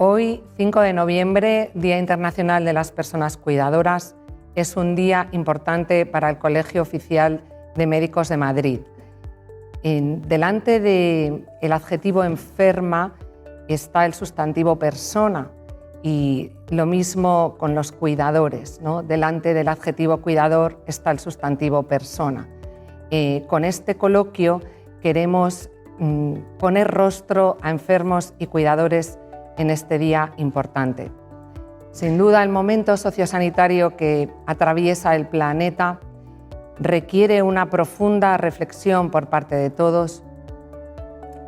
Hoy, 5 de noviembre, Día Internacional de las Personas Cuidadoras, es un día importante para el Colegio Oficial de Médicos de Madrid. Delante del adjetivo enferma está el sustantivo persona y lo mismo con los cuidadores, ¿no? Delante del adjetivo cuidador está el sustantivo persona. Con este coloquio queremos poner rostro a enfermos y cuidadores en este día importante. Sin duda, el momento sociosanitario que atraviesa el planeta requiere una profunda reflexión por parte de todos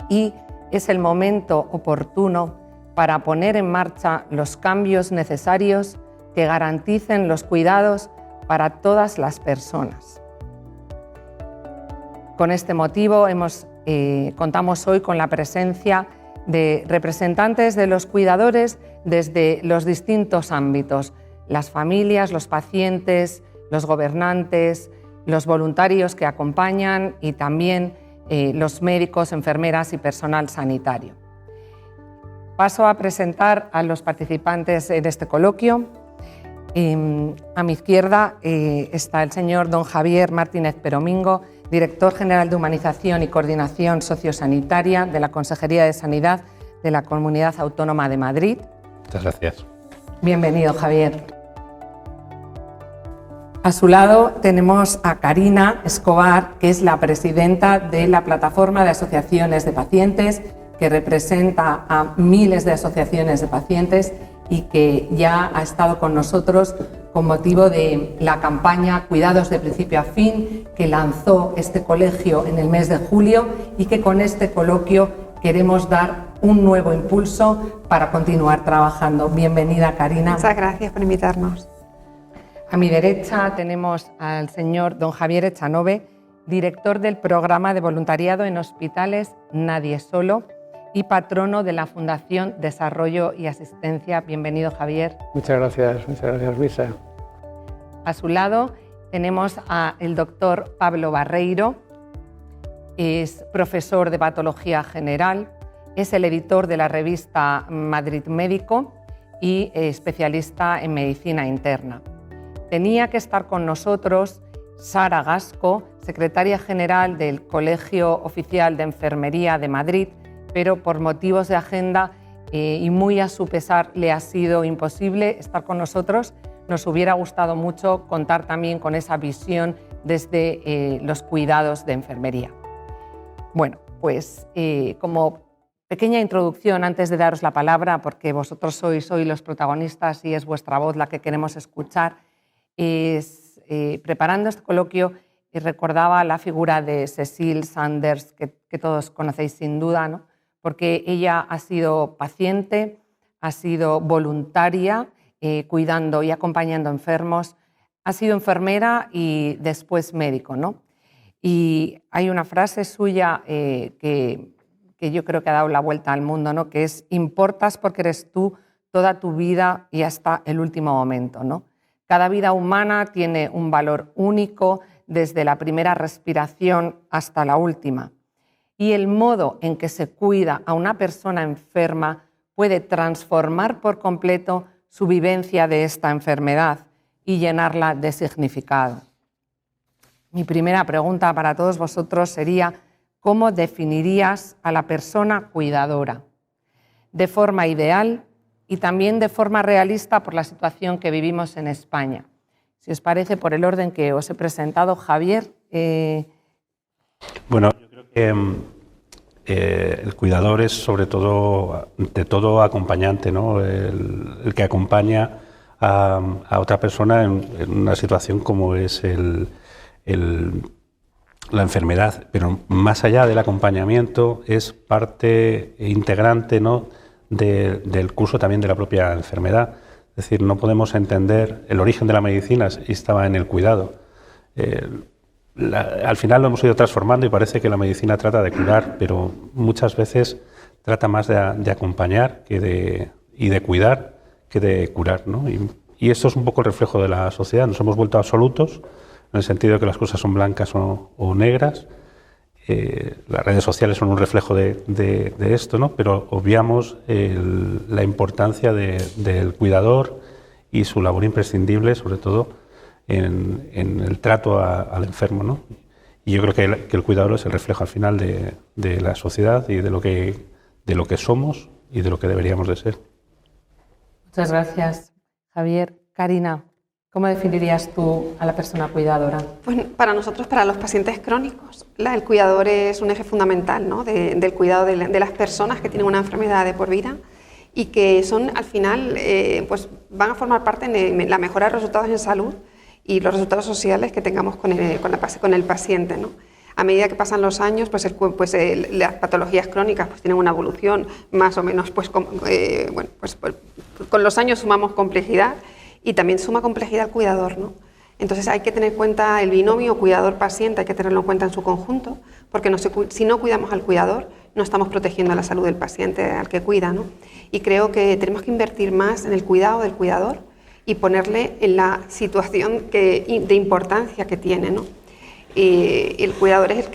y es el momento oportuno para poner en marcha los cambios necesarios que garanticen los cuidados para todas las personas. Con este motivo contamos hoy con la presencia de representantes de los cuidadores desde los distintos ámbitos, las familias, los pacientes, los gobernantes, los voluntarios que acompañan y también los médicos, enfermeras y personal sanitario. Paso a presentar a los participantes en este coloquio. A mi izquierda está el señor don Javier Martínez Peromingo, director general de Humanización y Coordinación Sociosanitaria de la Consejería de Sanidad de la Comunidad Autónoma de Madrid. Muchas gracias. Bienvenido, Javier. A su lado tenemos a Karina Escobar, que es la presidenta de la Plataforma de Asociaciones de Pacientes, que representa a miles de asociaciones de pacientes y que ya ha estado con nosotros con motivo de la campaña Cuidados de principio a fin, que lanzó este colegio en el mes de julio y que con este coloquio queremos dar un nuevo impulso para continuar trabajando. Bienvenida, Karina. Muchas gracias por invitarnos. A mi derecha tenemos al señor don Javier Echanove, director del programa de voluntariado en hospitales Nadie Solo y patrono de la Fundación Desarrollo y Asistencia. Bienvenido, Javier. Muchas gracias, Luisa. A su lado tenemos al doctor Pablo Barreiro, es profesor de Patología General, es el editor de la revista Madrid Médico y especialista en medicina interna. Tenía que estar con nosotros Sara Gasco, secretaria general del Colegio Oficial de Enfermería de Madrid, pero por motivos de agenda y muy a su pesar le ha sido imposible estar con nosotros. Nos hubiera gustado mucho contar también con esa visión desde los cuidados de enfermería. Bueno, pues como pequeña introducción antes de daros la palabra, porque vosotros sois hoy los protagonistas y es vuestra voz la que queremos escuchar, preparando este coloquio recordaba la figura de Cecil Sanders, que todos conocéis sin duda, ¿no? Porque ella ha sido paciente, ha sido voluntaria, cuidando y acompañando enfermos, ha sido enfermera y después médico, ¿no? Y hay una frase suya que yo creo que ha dado la vuelta al mundo, ¿no? Que es: importas porque eres tú toda tu vida y hasta el último momento, ¿no? Cada vida humana tiene un valor único desde la primera respiración hasta la última. Y el modo en que se cuida a una persona enferma puede transformar por completo su vivencia de esta enfermedad y llenarla de significado. Mi primera pregunta para todos vosotros sería: ¿cómo definirías a la persona cuidadora? De forma ideal y también de forma realista por la situación que vivimos en España. Si os parece, por el orden que os he presentado, Javier. Bueno, yo creo que el cuidador es sobre todo, de todo, acompañante, ¿no? El que acompaña a otra persona en una situación como es la enfermedad, pero más allá del acompañamiento es parte integrante, ¿no?, del curso también de la propia enfermedad. Es decir, no podemos entender el origen de la medicina y estaba en el cuidado. Al final lo hemos ido transformando y parece que la medicina trata de curar, pero muchas veces trata más de acompañar y de cuidar que de curar, ¿no? Y esto es un poco el reflejo de la sociedad. Nos hemos vuelto absolutos en el sentido de que las cosas son blancas o negras. las redes sociales son un reflejo de esto, ¿no? Pero obviamos la importancia del cuidador y su labor imprescindible, sobre todo en el trato al enfermo, ¿no? Y yo creo que el cuidador es el reflejo al final de la sociedad y de lo que somos y de lo que deberíamos de ser. Muchas gracias, Javier. Karina, ¿cómo definirías tú a la persona cuidadora? Pues para nosotros, para los pacientes crónicos, el cuidador es un eje fundamental, ¿no? del cuidado de las personas que tienen una enfermedad de por vida y que son, al final, pues van a formar parte de la mejora de resultados en salud y los resultados sociales que tengamos con el paciente, ¿no? A medida que pasan los años, las patologías crónicas pues tienen una evolución más o menos, con los años sumamos complejidad y también suma complejidad el cuidador, ¿no? Entonces hay que tener en cuenta el binomio cuidador-paciente, hay que tenerlo en cuenta en su conjunto, porque si no cuidamos al cuidador, no estamos protegiendo la salud del paciente al que cuida, ¿no? Y creo que tenemos que invertir más en el cuidado del cuidador y ponerle en la situación de importancia que tiene, ¿no? Y el cuidador es el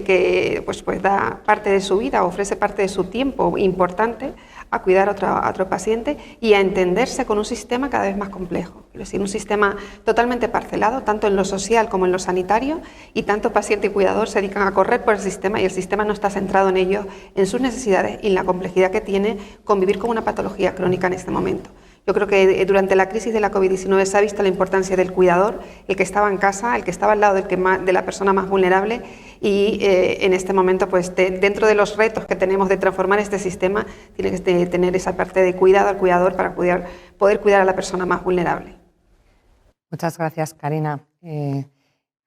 que da parte de su vida, ofrece parte de su tiempo importante a cuidar a otro paciente y a entenderse con un sistema cada vez más complejo. Es decir, un sistema totalmente parcelado, tanto en lo social como en lo sanitario, y tanto paciente y cuidador se dedican a correr por el sistema y el sistema no está centrado en ellos, en sus necesidades y en la complejidad que tiene convivir con una patología crónica en este momento. Yo creo que durante la crisis de la COVID-19 se ha visto la importancia del cuidador, el que estaba en casa, el que estaba al lado de la persona más vulnerable y en este momento, pues dentro de los retos que tenemos de transformar este sistema, tiene que tener esa parte de cuidado al cuidador para poder cuidar a la persona más vulnerable. Muchas gracias, Karina.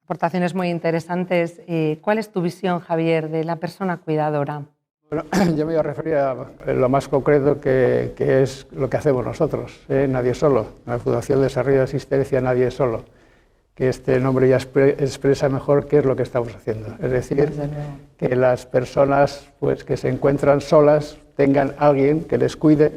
Aportaciones muy interesantes. ¿Cuál es tu visión, Javier, de la persona cuidadora? Bueno, yo me iba a referir a lo más concreto que es lo que hacemos nosotros, Nadie Solo, la Fundación de Desarrollo de Asistencia Nadie Solo, que este nombre ya expresa mejor qué es lo que estamos haciendo. Es decir, que las personas pues, que se encuentran solas tengan alguien que les cuide,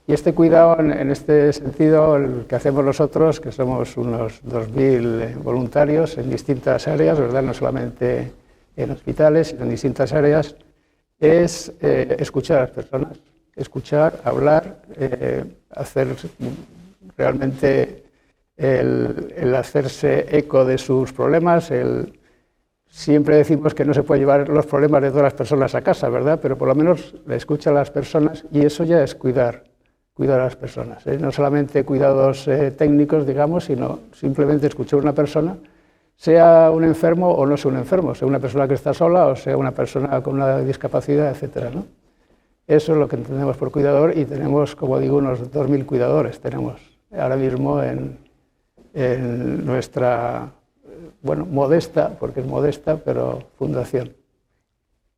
y este cuidado, en este sentido, el que hacemos nosotros, que somos unos 2.000 voluntarios en distintas áreas, ¿verdad? No solamente en hospitales, sino en distintas áreas, es escuchar a las personas, escuchar, hablar, hacer realmente el hacerse eco de sus problemas. Siempre decimos que no se puede llevar los problemas de todas las personas a casa, ¿verdad? Pero por lo menos la escucha a las personas, y eso ya es cuidar a las personas, no solamente cuidados técnicos, digamos, sino simplemente escuchar a una persona, sea un enfermo o no sea un enfermo, sea una persona que está sola o sea una persona con una discapacidad, etcétera, ¿no? Eso es lo que entendemos por cuidador, y tenemos, como digo, unos 2.000 cuidadores tenemos ahora mismo en nuestra, modesta, porque es modesta, pero fundación.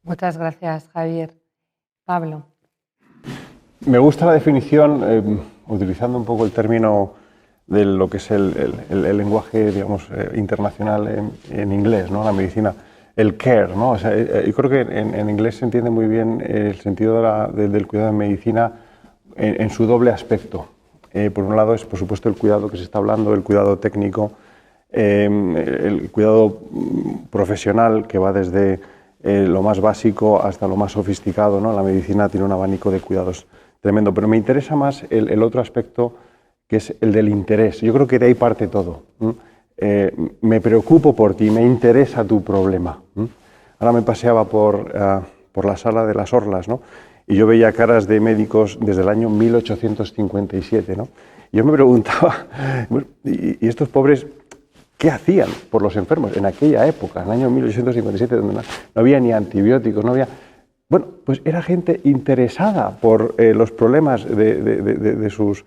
Muchas gracias, Javier. Pablo. Me gusta la definición, utilizando un poco el término de lo que es el lenguaje, digamos, internacional en inglés, ¿no? La medicina, el care, ¿no? O sea, yo creo que en inglés se entiende muy bien el sentido del cuidado en medicina en su doble aspecto. Por un lado es, por supuesto, el cuidado que se está hablando, el cuidado técnico, el cuidado profesional, que va desde lo más básico hasta lo más sofisticado, ¿no? La medicina tiene un abanico de cuidados tremendo, pero me interesa más el otro aspecto, que es el del interés. Yo creo que de ahí parte todo. Me preocupo por ti, me interesa tu problema. Ahora me paseaba por la sala de las Orlas, ¿no? Y yo veía caras de médicos desde el año 1857, ¿no? Y yo me preguntaba, ¿y estos pobres qué hacían por los enfermos en aquella época, en el año 1857, donde no había ni antibióticos, no había... Bueno, pues era gente interesada por los problemas de sus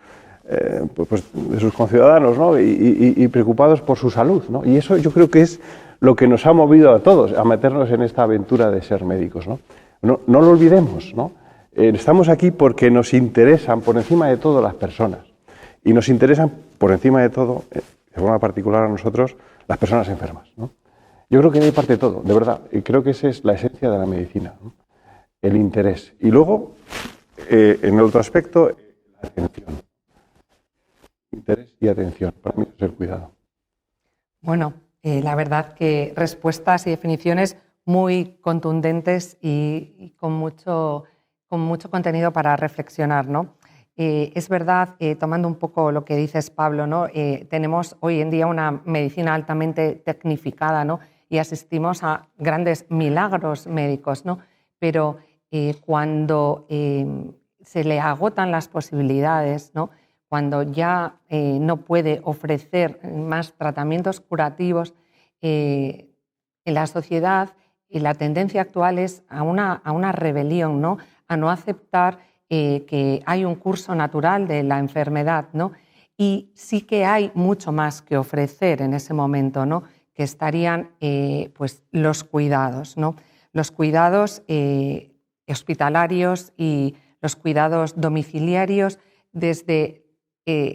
conciudadanos, ¿no? y preocupados por su salud, ¿no? Y eso yo creo que es lo que nos ha movido a todos a meternos en esta aventura de ser médicos, ¿no? No lo olvidemos, ¿no? Estamos aquí porque nos interesan por encima de todo las personas, y nos interesan por encima de todo, de forma particular a nosotros, las personas enfermas, ¿no? Yo creo que de ahí parte todo, de verdad, y creo que esa es la esencia de la medicina, ¿no? El interés. Y luego, en el otro aspecto, la atención. Interés y atención. Para mí es el cuidado. Bueno, la verdad que respuestas y definiciones muy contundentes y con mucho contenido para reflexionar, ¿no? Es verdad, tomando un poco lo que dices, Pablo, ¿no? Tenemos hoy en día una medicina altamente tecnificada, ¿no? Y asistimos a grandes milagros médicos, ¿no? Pero cuando se le agotan las posibilidades, ¿no? Cuando ya no puede ofrecer más tratamientos curativos, en la sociedad la tendencia actual es a una rebelión, ¿no? A no aceptar que hay un curso natural de la enfermedad, ¿no? Y sí que hay mucho más que ofrecer en ese momento, ¿no? Que estarían pues los cuidados, ¿no? Los cuidados hospitalarios y los cuidados domiciliarios desde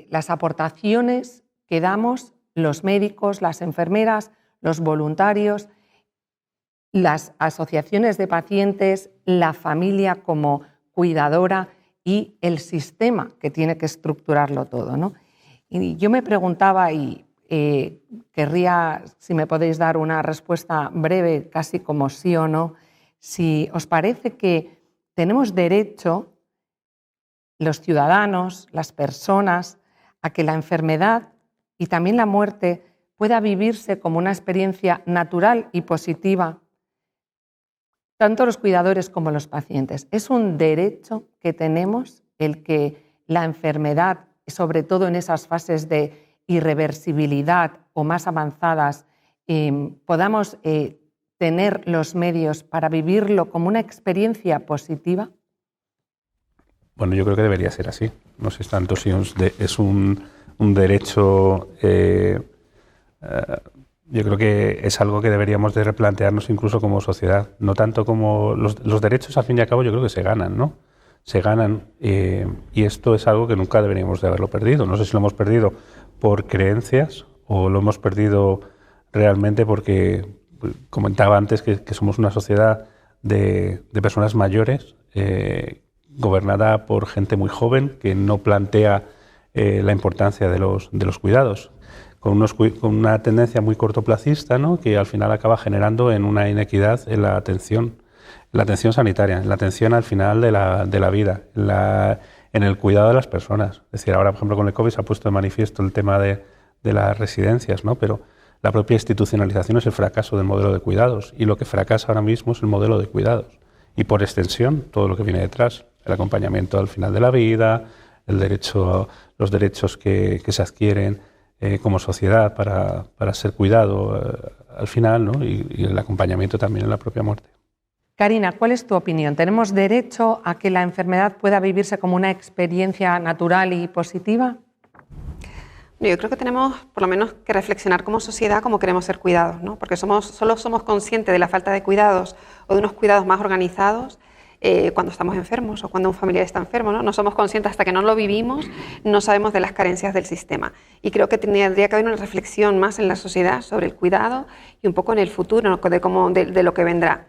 las aportaciones que damos los médicos, las enfermeras, los voluntarios, las asociaciones de pacientes, la familia como cuidadora y el sistema que tiene que estructurarlo todo, ¿no? Y yo me preguntaba, y querría, si me podéis dar una respuesta breve, casi como sí o no, si os parece que tenemos derecho, los ciudadanos, las personas, a que la enfermedad y también la muerte pueda vivirse como una experiencia natural y positiva, tanto los cuidadores como los pacientes. Es un derecho que tenemos el que la enfermedad, sobre todo en esas fases de irreversibilidad o más avanzadas, podamos tener los medios para vivirlo como una experiencia positiva. Bueno, yo creo que debería ser así. No sé tanto si es un derecho... yo creo que es algo que deberíamos de replantearnos incluso como sociedad. No tanto como... Los derechos, al fin y al cabo, yo creo que se ganan, ¿no? Se ganan y esto es algo que nunca deberíamos de haberlo perdido. No sé si lo hemos perdido por creencias o lo hemos perdido realmente porque comentaba antes que somos una sociedad de personas mayores gobernada por gente muy joven que no plantea la importancia de los cuidados, con una tendencia muy cortoplacista, ¿no? Que al final acaba generando en una inequidad en la atención sanitaria, en la atención al final de la vida, en el cuidado de las personas. Es decir, ahora, por ejemplo, con el COVID se ha puesto de manifiesto el tema de las residencias, ¿no? Pero la propia institucionalización es el fracaso del modelo de cuidados y lo que fracasa ahora mismo es el modelo de cuidados y por extensión todo lo que viene detrás, el acompañamiento al final de la vida, los derechos que se adquieren como sociedad para ser cuidado al final, ¿no? y el acompañamiento también en la propia muerte. Karina, ¿cuál es tu opinión? ¿Tenemos derecho a que la enfermedad pueda vivirse como una experiencia natural y positiva? Yo creo que tenemos por lo menos que reflexionar como sociedad cómo queremos ser cuidados, ¿no? Porque solo somos conscientes de la falta de cuidados o de unos cuidados más organizados cuando estamos enfermos o cuando un familiar está enfermo, ¿no? No somos conscientes hasta que no lo vivimos, no sabemos de las carencias del sistema. Y creo que tendría que haber una reflexión más en la sociedad sobre el cuidado y un poco en el futuro, ¿no? de lo que vendrá.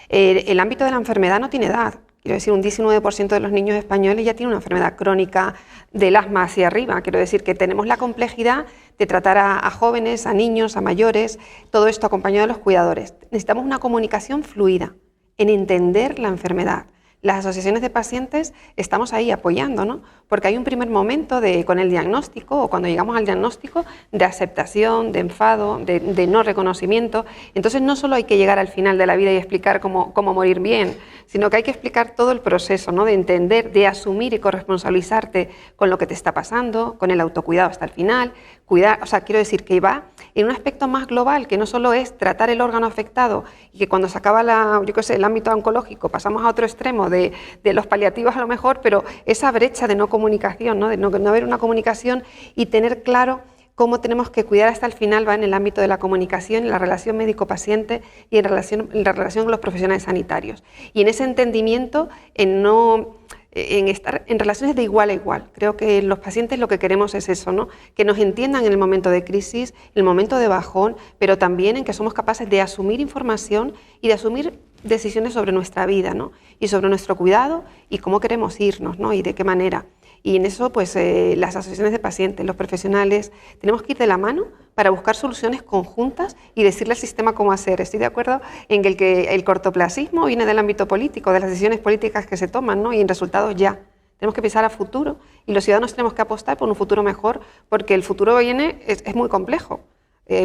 El ámbito de la enfermedad no tiene edad. Quiero decir, un 19% de los niños españoles ya tienen una enfermedad crónica del asma hacia arriba. Quiero decir que tenemos la complejidad de tratar a jóvenes, a niños, a mayores, todo esto acompañado de los cuidadores. Necesitamos una comunicación fluida en entender la enfermedad. Las asociaciones de pacientes estamos ahí apoyando, ¿no? Porque hay un primer momento con el diagnóstico o cuando llegamos al diagnóstico de aceptación, de enfado, de no reconocimiento. Entonces no solo hay que llegar al final de la vida y explicar cómo morir bien, sino que hay que explicar todo el proceso, ¿no? De entender, de asumir y corresponsabilizarte con lo que te está pasando, con el autocuidado hasta el final, cuidar, o sea, quiero decir que va en un aspecto más global, que no solo es tratar el órgano afectado y que cuando se acaba el ámbito oncológico pasamos a otro extremo de los paliativos a lo mejor, pero esa brecha de no comunicación, ¿no? De no haber una comunicación y tener claro cómo tenemos que cuidar hasta el final va en el ámbito de la comunicación, en la relación médico-paciente y en la relación con los profesionales sanitarios. Y en ese entendimiento, en estar en relaciones de igual a igual. Creo que los pacientes lo que queremos es eso, ¿no? Que nos entiendan en el momento de crisis, en el momento de bajón, pero también en que somos capaces de asumir información y de asumir decisiones sobre nuestra vida, ¿no? Y sobre nuestro cuidado y cómo queremos irnos, ¿no? Y de qué manera. Y en eso, pues, las asociaciones de pacientes, los profesionales, tenemos que ir de la mano para buscar soluciones conjuntas y decirle al sistema cómo hacer. Estoy de acuerdo en que el cortoplacismo viene del ámbito político, de las decisiones políticas que se toman, ¿no? Y en resultados ya. Tenemos que pensar a futuro y los ciudadanos tenemos que apostar por un futuro mejor, porque el futuro viene, es muy complejo.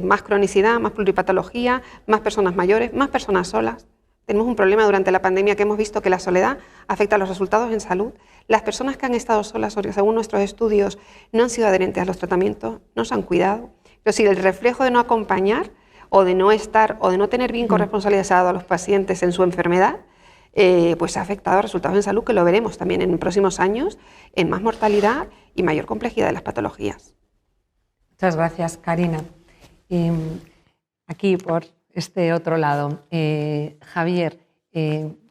Más cronicidad, más pluripatología, más personas mayores, más personas solas. Tenemos un problema durante la pandemia que hemos visto que la soledad afecta a los resultados en salud. Las personas que han estado solas, según nuestros estudios, no han sido adherentes a los tratamientos, no se han cuidado. Es decir, el reflejo de no acompañar o de no estar o de no tener bien corresponsabilizado a los pacientes en su enfermedad, pues ha afectado a resultados en salud, que lo veremos también en próximos años, en más mortalidad y mayor complejidad de las patologías. Muchas gracias, Karina. Aquí, por este otro lado, Javier,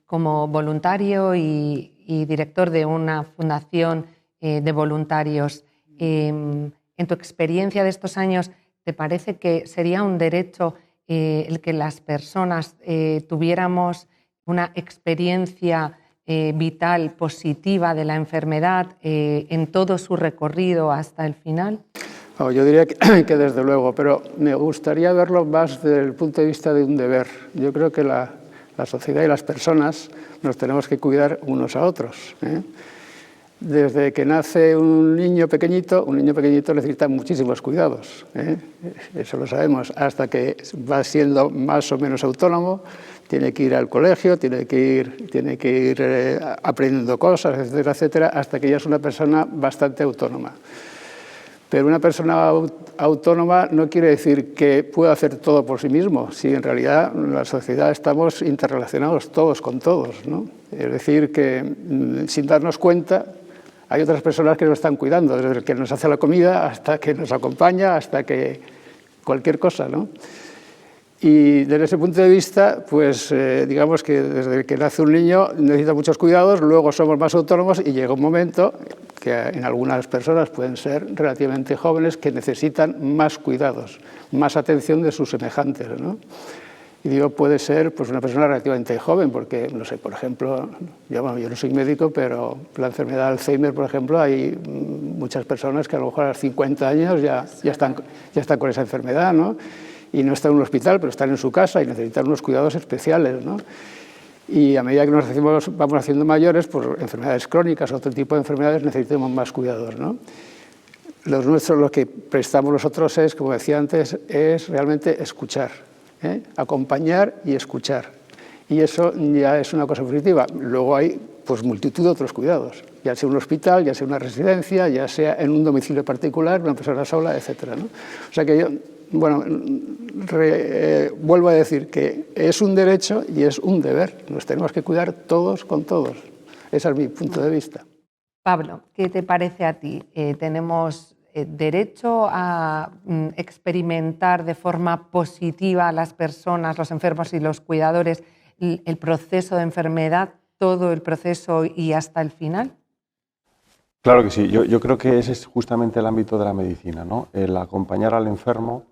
como voluntario y director de una fundación de voluntarios, en tu experiencia de estos años, ¿te parece que sería un derecho el que las personas tuviéramos una experiencia vital positiva de la enfermedad en todo su recorrido hasta el final? No, yo diría que desde luego, pero me gustaría verlo más desde el punto de vista de un deber. Yo creo que la sociedad y las personas nos tenemos que cuidar unos a otros, ¿eh? Desde que nace un niño pequeñito necesita muchísimos cuidados, ¿eh? Eso lo sabemos, hasta que va siendo más o menos autónomo, tiene que ir al colegio, tiene que ir aprendiendo cosas, etcétera, etcétera, hasta que ya es una persona bastante autónoma. Pero una persona autónoma no quiere decir que pueda hacer todo por sí mismo, si en realidad en la sociedad estamos interrelacionados todos con todos, ¿no? Es decir, que sin darnos cuenta hay otras personas que nos están cuidando, desde el que nos hace la comida hasta que nos acompaña, hasta que cualquier cosa, ¿no? Y desde ese punto de vista, pues digamos que desde que nace un niño necesita muchos cuidados, luego somos más autónomos y llega un momento que en algunas personas pueden ser relativamente jóvenes que necesitan más cuidados, más atención de sus semejantes, ¿no? Y digo, puede ser pues una persona relativamente joven, porque, no sé, por ejemplo, yo no soy médico, pero la enfermedad de Alzheimer, por ejemplo, hay muchas personas que a lo mejor a los 50 años ya están con esa enfermedad, ¿no? Y no están en un hospital, pero están en su casa y necesitan unos cuidados especiales, ¿no? Y a medida que vamos haciendo mayores, por enfermedades crónicas o otro tipo de enfermedades, necesitamos más cuidados, ¿no? Lo que prestamos nosotros es, como decía antes, es realmente escuchar, ¿eh? Acompañar y escuchar. Y eso ya es una cosa positiva. Luego hay pues multitud de otros cuidados, ya sea un hospital, ya sea una residencia, ya sea en un domicilio particular, una persona sola, etcétera, ¿no? O sea que yo, bueno, vuelvo a decir que es un derecho y es un deber. Nos tenemos que cuidar todos con todos. Ese es mi punto de vista. Pablo, ¿qué te parece a ti? ¿Tenemos derecho a experimentar de forma positiva a las personas, los enfermos y los cuidadores, el proceso de enfermedad, todo el proceso y hasta el final? Claro que sí. Yo creo que ese es justamente el ámbito de la medicina, ¿no? El acompañar al enfermo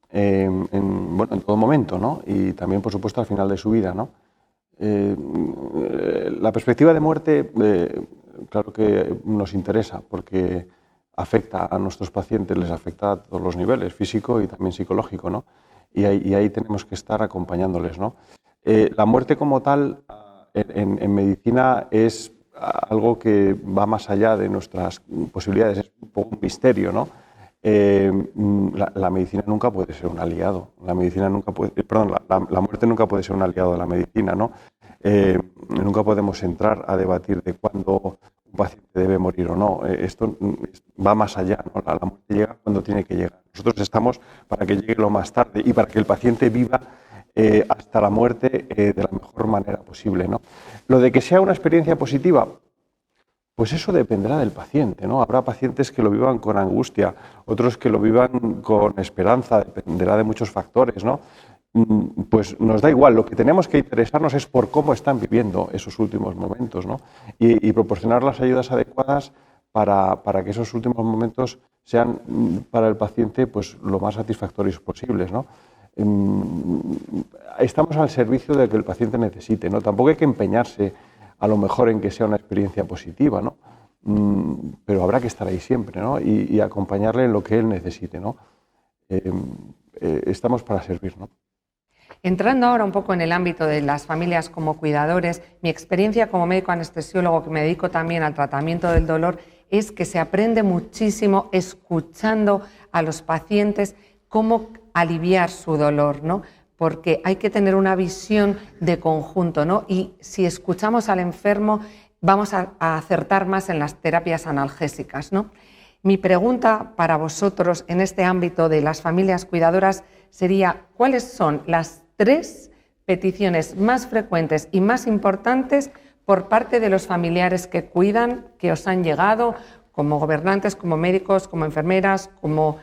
en todo momento, ¿no? Y también, por supuesto, al final de su vida, ¿no? La perspectiva de muerte, claro que nos interesa, porque afecta a nuestros pacientes, les afecta a todos los niveles, físico y también psicológico, ¿no? Y ahí tenemos que estar acompañándoles, ¿no? La muerte como tal en medicina es algo que va más allá de nuestras posibilidades, es un poco un misterio, ¿no? La medicina nunca puede ser un aliado, la muerte nunca puede ser un aliado de la medicina, ¿no? Nunca podemos entrar a debatir de cuándo un paciente debe morir o no. Esto va más allá, ¿no? La muerte llega cuando tiene que llegar. Nosotros estamos para que llegue lo más tarde y para que el paciente viva hasta la muerte de la mejor manera posible, ¿no? Lo de que sea una experiencia positiva, pues eso dependerá del paciente, ¿no? Habrá pacientes que lo vivan con angustia, otros que lo vivan con esperanza, dependerá de muchos factores, ¿no? Pues nos da igual, lo que tenemos que interesarnos es por cómo están viviendo esos últimos momentos, ¿no? Y proporcionar las ayudas adecuadas para que esos últimos momentos sean para el paciente pues, lo más satisfactorios posibles, ¿no? Estamos al servicio de que el paciente necesite, ¿no? Tampoco hay que empeñarse a lo mejor en que sea una experiencia positiva, ¿no? Pero habrá que estar ahí siempre, ¿no? Y acompañarle en lo que él necesite, ¿no? estamos para servir, ¿no? Entrando ahora un poco en el ámbito de las familias como cuidadores, mi experiencia como médico anestesiólogo, que me dedico también al tratamiento del dolor, es que se aprende muchísimo escuchando a los pacientes cómo aliviar su dolor, ¿no? Porque hay que tener una visión de conjunto, ¿no? Y si escuchamos al enfermo, vamos a acertar más en las terapias analgésicas, ¿no? Mi pregunta para vosotros en este ámbito de las familias cuidadoras sería: ¿cuáles son las 3 peticiones más frecuentes y más importantes por parte de los familiares que cuidan, que os han llegado como gobernantes, como médicos, como enfermeras, como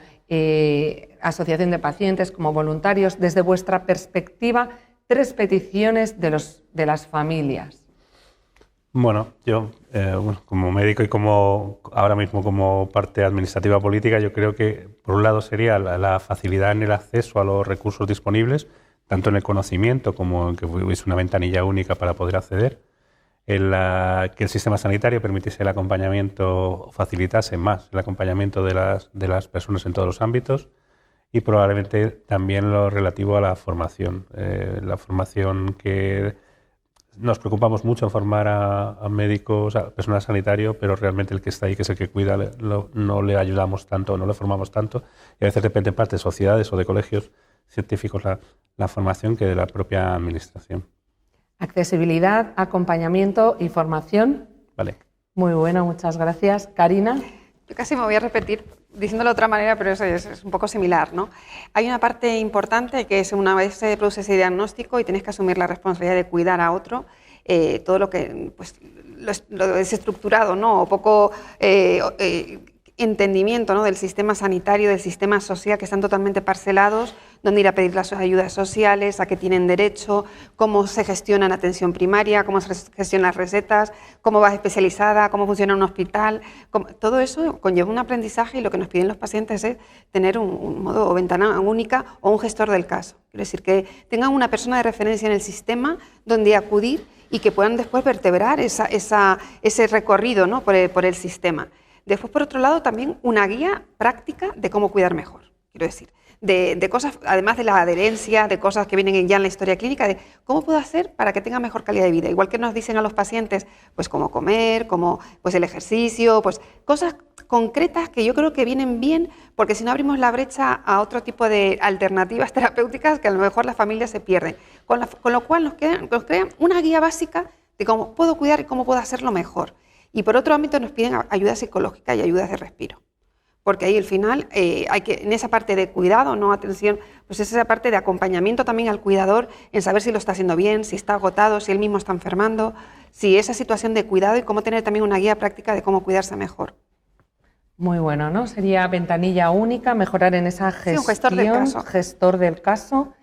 asociación de pacientes, como voluntarios? Desde vuestra perspectiva, 3 peticiones de las familias. Bueno, yo como médico y como ahora mismo como parte administrativa política, yo creo que por un lado sería la facilidad en el acceso a los recursos disponibles, tanto en el conocimiento como en que hubiese una ventanilla única para poder acceder, que el sistema sanitario permitiese el acompañamiento, facilitase más el acompañamiento de las personas en todos los ámbitos, y probablemente también lo relativo a la formación que nos preocupamos mucho en formar a médicos, a personal sanitario, pero realmente el que está ahí, que es el que cuida, no le ayudamos tanto, no le formamos tanto, y a veces depende en parte de sociedades o de colegios científicos la formación que de la propia administración. Accesibilidad, acompañamiento y formación. Vale. Muy bueno, muchas gracias. Karina. Yo casi me voy a repetir diciéndolo de otra manera, pero es un poco similar, ¿no? Hay una parte importante que es una vez se produce ese diagnóstico y tienes que asumir la responsabilidad de cuidar a otro, todo lo que pues, lo desestructurado, ¿no? O poco entendimiento, ¿no? Del sistema sanitario, del sistema social, que están totalmente parcelados, dónde ir a pedir las ayudas sociales, a qué tienen derecho, cómo se gestiona la atención primaria, cómo se gestionan las recetas, cómo va especializada, cómo funciona un hospital. Todo eso conlleva un aprendizaje, y lo que nos piden los pacientes es tener un modo o ventana única o un gestor del caso. Quiero decir, que tengan una persona de referencia en el sistema donde acudir y que puedan después vertebrar ese recorrido, ¿no? por el sistema. Después, por otro lado, también una guía práctica de cómo cuidar mejor. Quiero decir, de cosas, además de la adherencia, de cosas que vienen ya en la historia clínica, de cómo puedo hacer para que tenga mejor calidad de vida. Igual que nos dicen a los pacientes, pues cómo comer, cómo pues el ejercicio, pues cosas concretas que yo creo que vienen bien, porque si no abrimos la brecha a otro tipo de alternativas terapéuticas que a lo mejor las familias se pierden. Con lo cual nos crean una guía básica de cómo puedo cuidar y cómo puedo hacerlo mejor. Y por otro ámbito nos piden ayuda psicológica y ayudas de respiro. Porque ahí al final hay que, en esa parte de cuidado, no atención, pues es esa parte de acompañamiento también al cuidador en saber si lo está haciendo bien, si está agotado, si él mismo está enfermando, si esa situación de cuidado, y cómo tener también una guía práctica de cómo cuidarse mejor. Muy bueno, ¿no? Sería ventanilla única, mejorar en esa gestión, sí, un gestor del caso.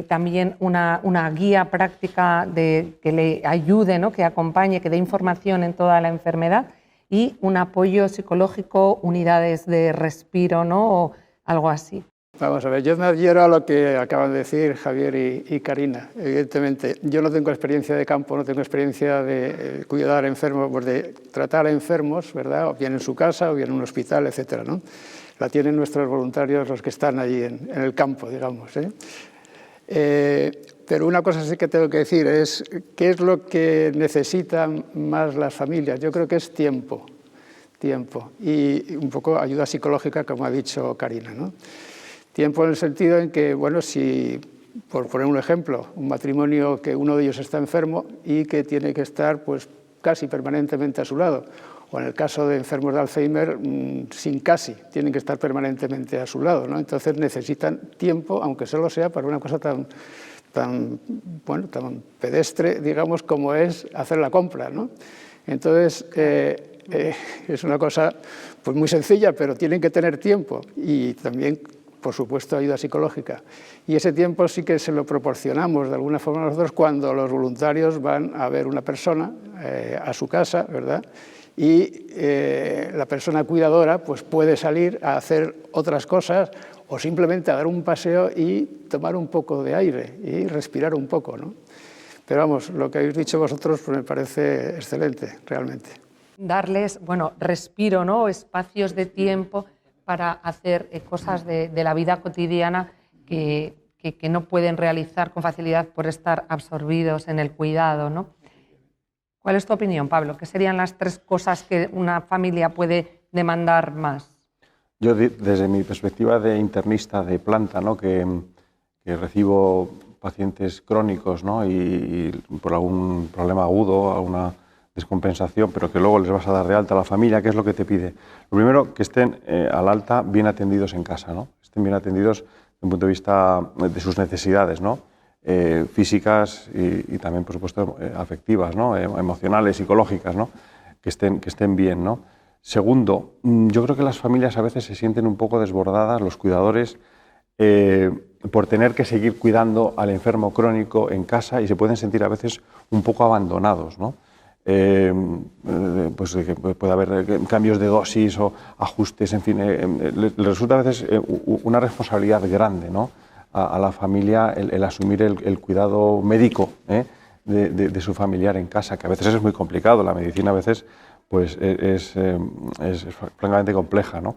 También una guía práctica que le ayude, ¿no? Que acompañe, que dé información en toda la enfermedad, y un apoyo psicológico, unidades de respiro, ¿no? O algo así. Vamos a ver, yo me adhiero a lo que acaban de decir Javier y Karina. Evidentemente, yo no tengo experiencia de campo, no tengo experiencia de cuidar a enfermos, pues de tratar a enfermos, ¿verdad? O bien en su casa o bien en un hospital, etcétera, ¿no? La tienen nuestros voluntarios, los que están allí en el campo, digamos, ¿eh? Pero una cosa sí que tengo que decir es qué es lo que necesitan más las familias. Yo creo que es tiempo y un poco ayuda psicológica, como ha dicho Karina, ¿no? Tiempo en el sentido en que, bueno, si, por poner un ejemplo, un matrimonio que uno de ellos está enfermo y que tiene que estar pues casi permanentemente a su lado, o en el caso de enfermos de Alzheimer, sin casi, tienen que estar permanentemente a su lado, ¿no? Entonces necesitan tiempo, aunque solo sea para una cosa tan pedestre, digamos, como es hacer la compra, ¿no? Entonces, es una cosa pues muy sencilla, pero tienen que tener tiempo y también, por supuesto, ayuda psicológica. Y ese tiempo sí que se lo proporcionamos de alguna forma nosotros cuando los voluntarios van a ver una persona a su casa, ¿verdad? Y la persona cuidadora pues puede salir a hacer otras cosas o simplemente a dar un paseo y tomar un poco de aire y respirar un poco, ¿no? Pero vamos, lo que habéis dicho vosotros pues me parece excelente, realmente. Darles, bueno, respiro, ¿no? Espacios de tiempo para hacer cosas de la vida cotidiana que no pueden realizar con facilidad por estar absorbidos en el cuidado, ¿no? ¿Cuál es tu opinión, Pablo? ¿Qué serían las 3 cosas que una familia puede demandar más? Yo, desde mi perspectiva de internista de planta, ¿no? que recibo pacientes crónicos, ¿no? y por algún problema agudo, alguna descompensación, pero que luego les vas a dar de alta a la familia, ¿qué es lo que te pide? Lo primero, que estén al alta bien atendidos en casa, ¿no? Estén bien atendidos desde un punto de vista de sus necesidades, ¿no? Físicas y también, por supuesto, afectivas, ¿no? Emocionales, psicológicas, ¿no? Que estén bien, ¿no? Segundo, yo creo que las familias a veces se sienten un poco desbordadas, los cuidadores, por tener que seguir cuidando al enfermo crónico en casa, y se pueden sentir a veces un poco abandonados, ¿no? Pues que puede haber cambios de dosis o ajustes, en fin, les resulta a veces una responsabilidad grande, ¿no? A la familia el asumir el cuidado médico de su familiar en casa, que a veces es muy complicado. La medicina a veces pues es francamente compleja, ¿no?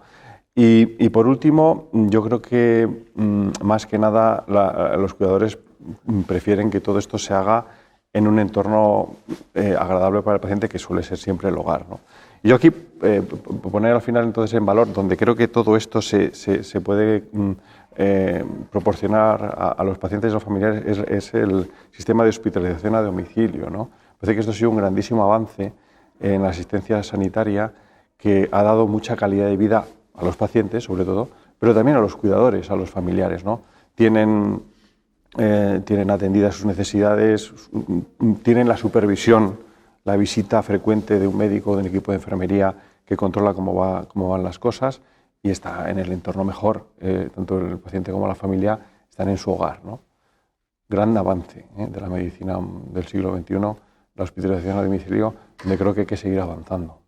Y por último, yo creo que más que nada los cuidadores prefieren que todo esto se haga en un entorno agradable para el paciente, que suele ser siempre el hogar, ¿no? Y yo aquí poner al final entonces en valor, donde creo que todo esto se puede proporcionar a los pacientes y a los familiares, es el sistema de hospitalización a domicilio, ¿no? Parece que esto ha sido un grandísimo avance en la asistencia sanitaria, que ha dado mucha calidad de vida a los pacientes, sobre todo, pero también a los cuidadores, a los familiares, ¿no? Tienen atendidas sus necesidades, tienen la supervisión, la visita frecuente de un médico, de un equipo de enfermería que controla cómo van las cosas, y está en el entorno mejor, tanto el paciente como la familia están en su hogar, ¿no? Gran avance de la medicina del siglo XXI, la hospitalización a domicilio, donde creo que hay que seguir avanzando.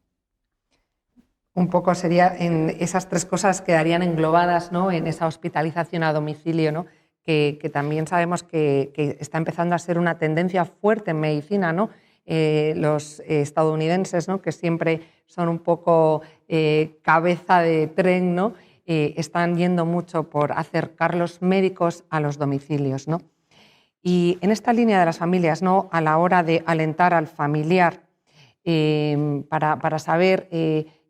Un poco sería, en esas 3 cosas quedarían englobadas, ¿no? En esa hospitalización a domicilio, ¿no? Que también sabemos que está empezando a ser una tendencia fuerte en medicina, ¿no? Los estadounidenses, ¿no? Que siempre son un poco cabeza de tren, ¿no? Están yendo mucho por acercar los médicos a los domicilios, ¿no? Y en esta línea de las familias, ¿no? A la hora de alentar al familiar para saber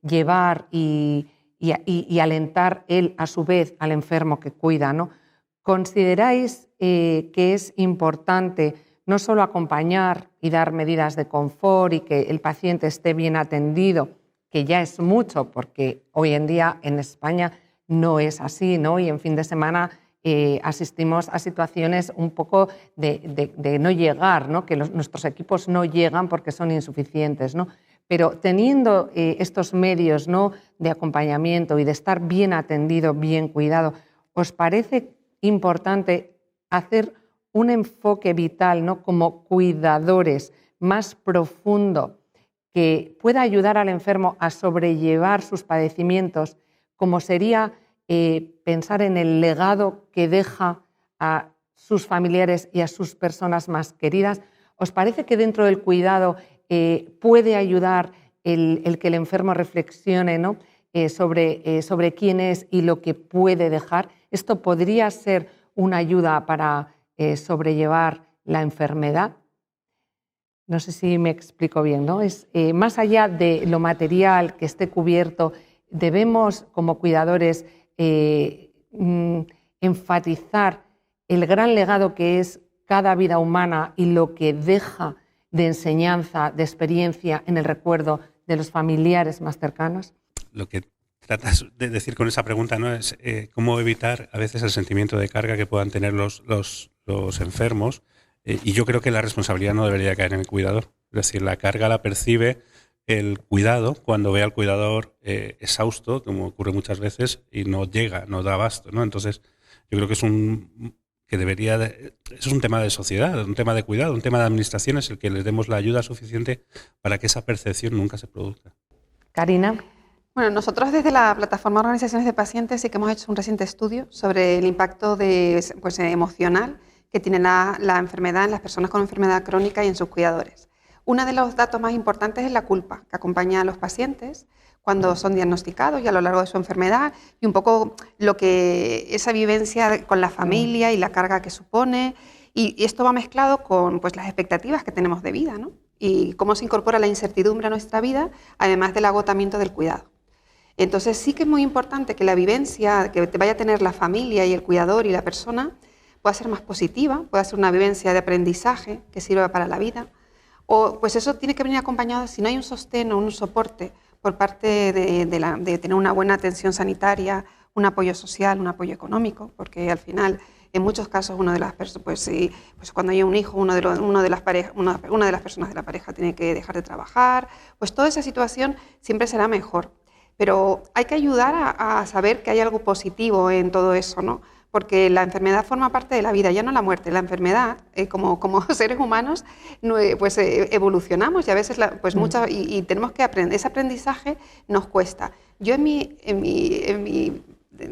llevar y alentar él a su vez al enfermo que cuida, ¿no? ¿Consideráis que es importante no solo acompañar y dar medidas de confort y que el paciente esté bien atendido, que ya es mucho, porque hoy en día en España no es así, ¿no? Y en fin de semana asistimos a situaciones un poco de no llegar, ¿no? Que nuestros equipos no llegan porque son insuficientes, ¿no? Pero teniendo estos medios, ¿no? De acompañamiento y de estar bien atendido, bien cuidado, ¿os parece importante hacer un enfoque vital, ¿no? Como cuidadores más profundo, que pueda ayudar al enfermo a sobrellevar sus padecimientos, como sería pensar en el legado que deja a sus familiares y a sus personas más queridas? ¿Os parece que dentro del cuidado puede ayudar el que el enfermo reflexione, ¿no? sobre quién es y lo que puede dejar? ¿Esto podría ser una ayuda para sobrellevar la enfermedad? No sé si me explico bien, ¿no? Es más allá de lo material que esté cubierto, debemos como cuidadores enfatizar el gran legado que es cada vida humana y lo que deja de enseñanza, de experiencia en el recuerdo de los familiares más cercanos. Lo que tratas de decir con esa pregunta, ¿no? Es cómo evitar a veces el sentimiento de carga que puedan tener los enfermos, y yo creo que la responsabilidad no debería caer en el cuidador. Es decir, la carga la percibe el cuidado cuando ve al cuidador exhausto, como ocurre muchas veces, y no llega, no da abasto, ¿no? Entonces, yo creo que es un tema de sociedad, un tema de cuidado, un tema de administraciones, el que les demos la ayuda suficiente para que esa percepción nunca se produzca. Karina. Bueno, nosotros desde la plataforma de Organizaciones de Pacientes sí que hemos hecho un reciente estudio sobre el impacto emocional que tiene la enfermedad en las personas con enfermedad crónica y en sus cuidadores. Uno de los datos más importantes es la culpa que acompaña a los pacientes cuando son diagnosticados y a lo largo de su enfermedad, y un poco lo que esa vivencia con la familia y la carga que supone, y esto va mezclado con pues, las expectativas que tenemos de vida, ¿no? Y cómo se incorpora la incertidumbre a nuestra vida, además del agotamiento del cuidado. Entonces sí que es muy importante que la vivencia que te vaya a tener la familia y el cuidador y la persona pueda ser más positiva, pueda ser una vivencia de aprendizaje que sirva para la vida, o pues eso tiene que venir acompañado, si no hay un sostén o un soporte por parte de tener una buena atención sanitaria, un apoyo social, un apoyo económico, porque al final, en muchos casos, una de las personas, pues cuando hay un hijo, una de las personas de la pareja tiene que dejar de trabajar, pues toda esa situación siempre será mejor. Pero hay que ayudar a saber que hay algo positivo en todo eso, ¿no? Porque la enfermedad forma parte de la vida, ya no la muerte. La enfermedad, como seres humanos, pues evolucionamos y a veces y tenemos que aprender. Ese aprendizaje nos cuesta. Yo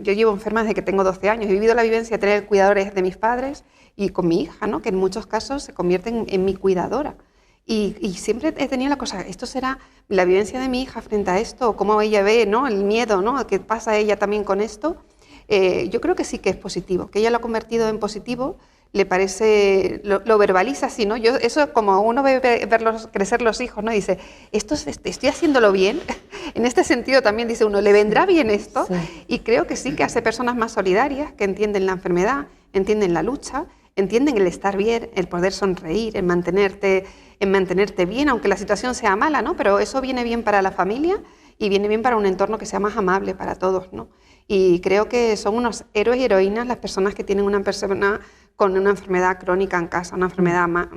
yo llevo enferma desde que tengo 12 años. He vivido la vivencia de tener cuidadores de mis padres y con mi hija, ¿no? Que en muchos casos se convierte en mi cuidadora. Y siempre he tenido la cosa, esto será la vivencia de mi hija frente a esto, o cómo ella ve, ¿no? El miedo, ¿no? ¿Qué pasa ella también con esto? Yo creo que sí que es positivo, que ella lo ha convertido en positivo, le parece, lo verbaliza así, ¿no? Eso como uno ve verlos crecer los hijos, ¿no? Dice, estoy haciéndolo bien. En este sentido también dice uno, ¿le vendrá bien esto? Sí. Y creo que sí que hace personas más solidarias, que entienden la enfermedad, entienden la lucha, entienden el estar bien, el poder sonreír, en mantenerte bien, aunque la situación sea mala, ¿no? Pero eso viene bien para la familia y viene bien para un entorno que sea más amable para todos, ¿no? Y creo que son unos héroes y heroínas las personas que tienen una persona con una enfermedad crónica en casa, una enfermedad más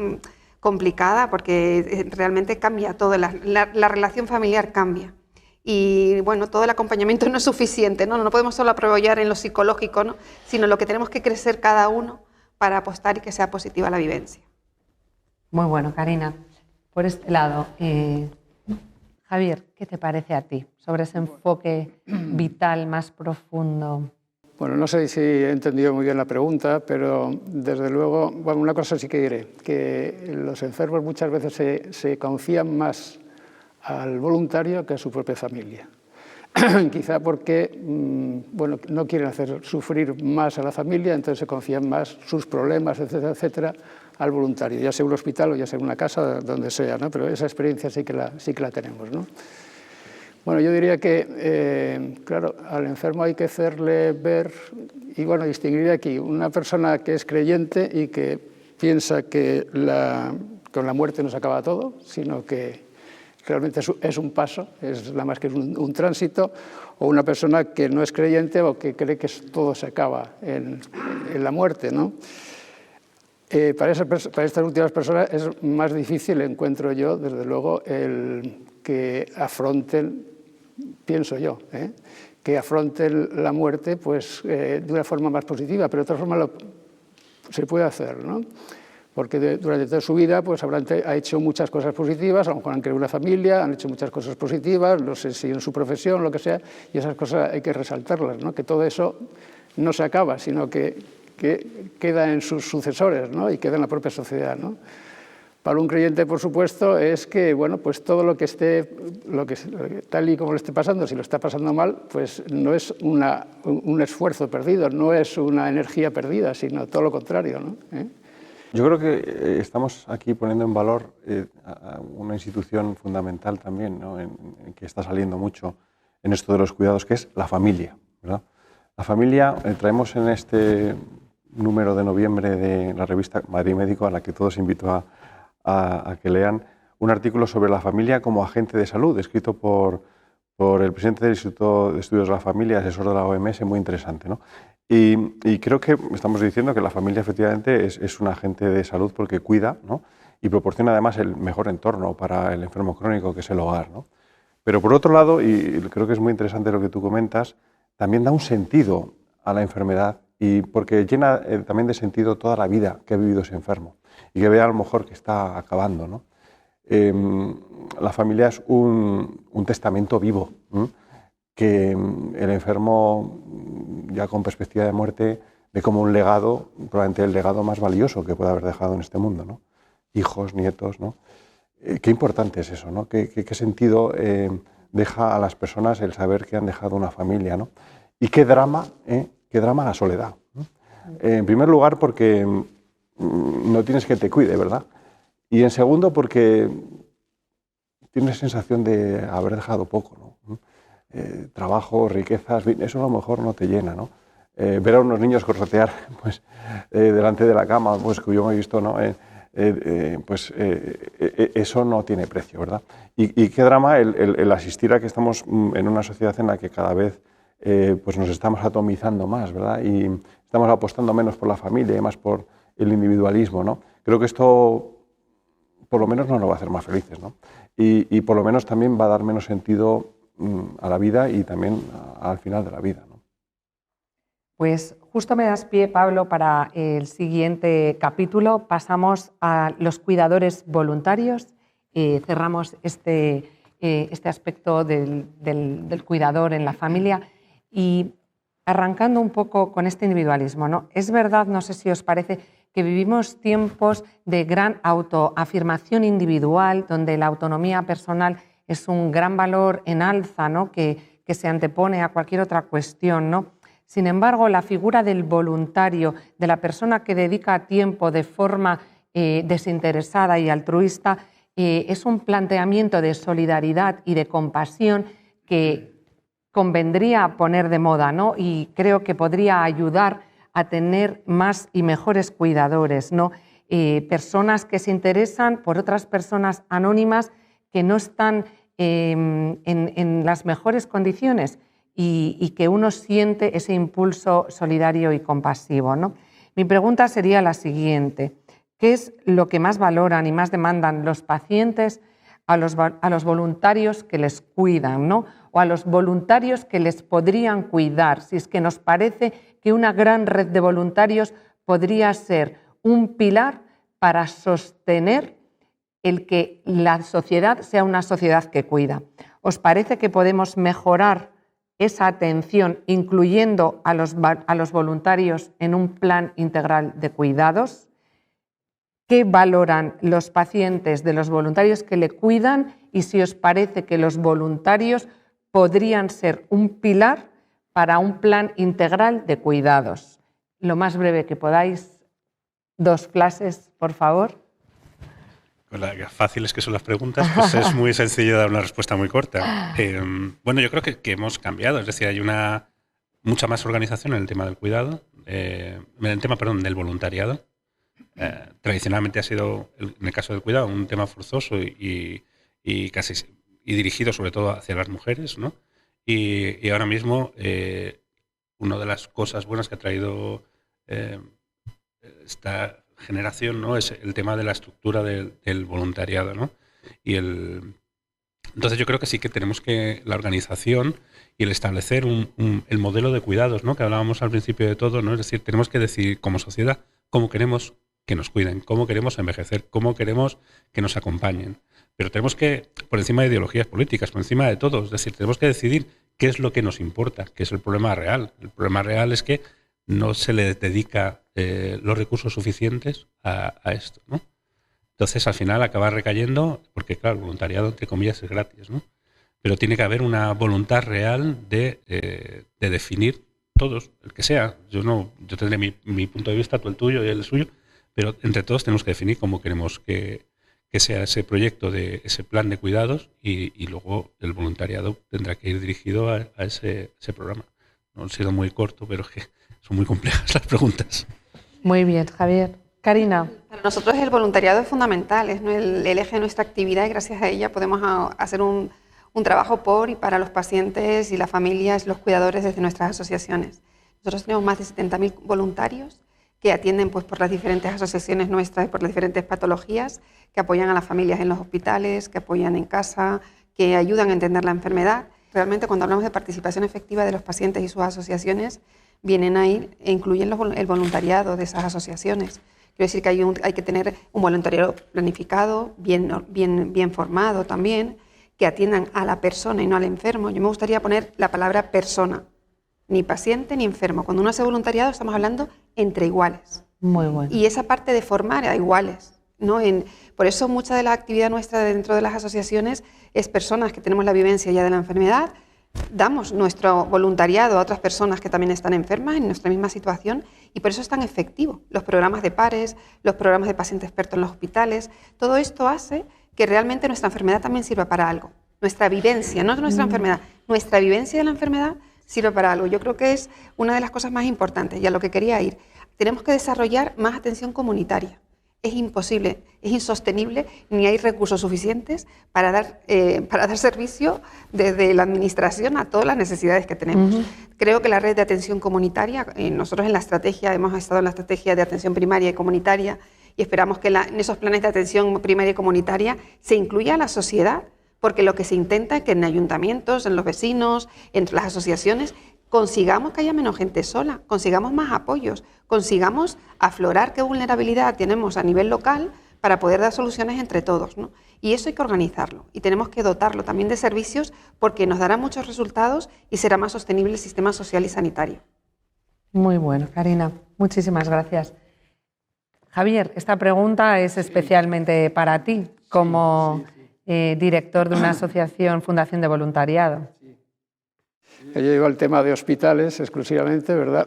complicada, porque realmente cambia todo, la relación familiar cambia. Y bueno, todo el acompañamiento no es suficiente, ¿no? No podemos solo apoyar en lo psicológico, ¿no? Sino lo que tenemos que crecer cada uno para apostar y que sea positiva la vivencia. Muy bueno, Karina. Por este lado, Javier, ¿qué te parece a ti sobre ese enfoque vital más profundo? Bueno, no sé si he entendido muy bien la pregunta, pero desde luego, bueno, una cosa sí que diré, que los enfermos muchas veces se confían más al voluntario que a su propia familia. Quizá porque bueno, no quieren hacer sufrir más a la familia, entonces se confían más sus problemas, etcétera, etcétera, al voluntario, ya sea un hospital o ya sea una casa, donde sea, ¿no? Pero esa experiencia sí que la tenemos, ¿no? Bueno, yo diría que, claro, al enfermo hay que hacerle ver, y bueno, distinguir aquí una persona que es creyente y que piensa que con la muerte no se acaba todo, sino que realmente es un paso, es nada más que un tránsito, o una persona que no es creyente o que cree que todo se acaba en la muerte, ¿no? Para estas últimas personas es más difícil, encuentro yo, desde luego, el que afronten, pienso yo, que afronten la muerte pues, de una forma más positiva, pero de otra forma se puede hacer, ¿no? Porque durante toda su vida pues, ha hecho muchas cosas positivas, a lo mejor han creado una familia, han hecho muchas cosas positivas, no sé si en su profesión, lo que sea, y esas cosas hay que resaltarlas, ¿no? Que todo eso no se acaba, sino que queda en sus sucesores, ¿no? Y queda en la propia sociedad, ¿no? Para un creyente, por supuesto, es que bueno, pues todo lo que tal y como lo esté pasando, si lo está pasando mal, pues no es un esfuerzo perdido, no es una energía perdida, sino todo lo contrario, ¿no? Yo creo que estamos aquí poniendo en valor a una institución fundamental también, ¿no? en que está saliendo mucho en esto de los cuidados, que es la familia, ¿verdad? La familia, traemos en este número de noviembre de la revista Madrid Médico, a la que todos invito a que lean, un artículo sobre la familia como agente de salud, escrito por el presidente del Instituto de Estudios de la Familia, asesor de la OMS, muy interesante, ¿no? Y creo que estamos diciendo que la familia efectivamente es un agente de salud porque cuida, ¿no? Y proporciona además el mejor entorno para el enfermo crónico, que es el hogar, ¿no? Pero por otro lado, y creo que es muy interesante lo que tú comentas, también da un sentido a la enfermedad, y porque llena también de sentido toda la vida que ha vivido ese enfermo y que vea a lo mejor que está acabando, ¿no? La familia es un testamento vivo, ¿no? Que el enfermo, ya con perspectiva de muerte, ve como un legado, probablemente el legado más valioso que puede haber dejado en este mundo, ¿no? Hijos, nietos, ¿no? Qué importante es eso, ¿no? Qué sentido deja a las personas el saber que han dejado una familia, ¿no? Y qué drama la soledad, ¿no? En primer lugar, porque no tienes que te cuide, ¿verdad? Y en segundo, porque tienes sensación de haber dejado poco, ¿no? Trabajo, riquezas, eso a lo mejor no te llena, ¿no? Ver a unos niños corsotear pues, delante de la cama, pues que yo me he visto, ¿no? Eso no tiene precio, ¿verdad? Y qué drama el asistir a que estamos en una sociedad en la que cada vez pues nos estamos atomizando más, ¿verdad? Y estamos apostando menos por la familia y más por el individualismo, ¿no? Creo que esto por lo menos no nos va a hacer más felices, ¿no? Y por lo menos también va a dar menos sentido a la vida y también al final de la vida, ¿no? Pues justo me das pie, Pablo, para el siguiente capítulo. Pasamos a los cuidadores voluntarios. Cerramos este aspecto del cuidador en la familia y arrancando un poco con este individualismo, ¿no? Es verdad, no sé si os parece, que vivimos tiempos de gran autoafirmación individual, donde la autonomía personal es un gran valor en alza, ¿no? que se antepone a cualquier otra cuestión, ¿no? Sin embargo, la figura del voluntario, de la persona que dedica tiempo de forma desinteresada y altruista, es un planteamiento de solidaridad y de compasión que convendría poner de moda, ¿no? Y creo que podría ayudar a tener más y mejores cuidadores, ¿no? Personas que se interesan por otras personas anónimas que no están en las mejores condiciones y que uno siente ese impulso solidario y compasivo, ¿no? Mi pregunta sería la siguiente: ¿qué es lo que más valoran y más demandan los pacientes a los voluntarios que les cuidan, ¿no? O a los voluntarios que les podrían cuidar? Si es que nos parece que una gran red de voluntarios podría ser un pilar para sostener el que la sociedad sea una sociedad que cuida. ¿Os parece que podemos mejorar esa atención incluyendo a los voluntarios en un plan integral de cuidados? ¿Qué valoran los pacientes de los voluntarios que le cuidan? Y si os parece que los voluntarios podrían ser un pilar para un plan integral de cuidados. Lo más breve que podáis. 2 frases, por favor. Con las fáciles que son las preguntas, pues es muy sencillo dar una respuesta muy corta. Bueno, yo creo que hemos cambiado, es decir, hay mucha más organización en el tema del cuidado, en el tema, del voluntariado. Tradicionalmente ha sido, en el caso del cuidado, un tema forzoso y dirigido sobre todo hacia las mujeres, ¿no? Y ahora mismo una de las cosas buenas que ha traído esta generación, ¿no? Es el tema de la estructura del voluntariado, ¿no? Entonces yo creo que sí que tenemos que la organización y el establecer el modelo de cuidados, ¿no? Que hablábamos al principio de todo, ¿no? Es decir, tenemos que decidir como sociedad cómo queremos que nos cuiden, cómo queremos envejecer, cómo queremos que nos acompañen. Pero tenemos que, por encima de ideologías políticas, por encima de todo, es decir, tenemos que decidir qué es lo que nos importa, qué es el problema real. El problema real es que no se le dedica los recursos suficientes a esto, ¿no? Entonces, al final acaba recayendo, porque claro, el voluntariado, entre comillas, es gratis, ¿no? Pero tiene que haber una voluntad real de definir todos, el que sea. Yo tendré mi punto de vista, tú el tuyo y el suyo, pero entre todos tenemos que definir cómo queremos que sea ese proyecto, ese plan de cuidados y luego el voluntariado tendrá que ir dirigido a ese programa. No ha sido muy corto, pero es que son muy complejas las preguntas. Muy bien, Javier. Karina. Para nosotros el voluntariado es fundamental, es el eje de nuestra actividad y gracias a ella podemos hacer un trabajo por y para los pacientes y las familias, los cuidadores desde nuestras asociaciones. Nosotros tenemos más de 70.000 voluntarios que atienden pues, por las diferentes asociaciones nuestras y por las diferentes patologías, que apoyan a las familias en los hospitales, que apoyan en casa, que ayudan a entender la enfermedad. Realmente cuando hablamos de participación efectiva de los pacientes y sus asociaciones, vienen ahí e incluyen el voluntariado de esas asociaciones. Quiero decir que hay que tener un voluntariado planificado, bien formado también, que atiendan a la persona y no al enfermo. Yo me gustaría poner la palabra persona, ni paciente ni enfermo. Cuando uno hace voluntariado estamos hablando entre iguales. Muy bueno. Y esa parte de formar a iguales, ¿no? Por eso mucha de la actividad nuestra dentro de las asociaciones es personas que tenemos la vivencia ya de la enfermedad, damos nuestro voluntariado a otras personas que también están enfermas en nuestra misma situación y por eso es tan efectivo. Los programas de pares, los programas de paciente experto en los hospitales, todo esto hace que realmente nuestra enfermedad también sirva para algo. Nuestra vivencia, no nuestra enfermedad, nuestra vivencia de la enfermedad sirve para algo. Yo creo que es una de las cosas más importantes y a lo que quería ir. Tenemos que desarrollar más atención comunitaria. Es imposible, es insostenible, ni hay recursos suficientes para dar servicio desde la administración a todas las necesidades que tenemos. Creo que la red de atención comunitaria, nosotros en la estrategia, hemos estado en la estrategia de atención primaria y comunitaria y esperamos que en esos planes de atención primaria y comunitaria se incluya a la sociedad, porque lo que se intenta es que en ayuntamientos, en los vecinos, entre las asociaciones, consigamos que haya menos gente sola, consigamos más apoyos, consigamos aflorar qué vulnerabilidad tenemos a nivel local para poder dar soluciones entre todos, ¿no? Y eso hay que organizarlo y tenemos que dotarlo también de servicios porque nos dará muchos resultados y será más sostenible el sistema social y sanitario. Muy bueno, Karina. Muchísimas gracias. Javier, esta pregunta es especialmente para ti, como director de una asociación, Fundación de Voluntariado. Yo llevo el tema de hospitales exclusivamente, ¿verdad?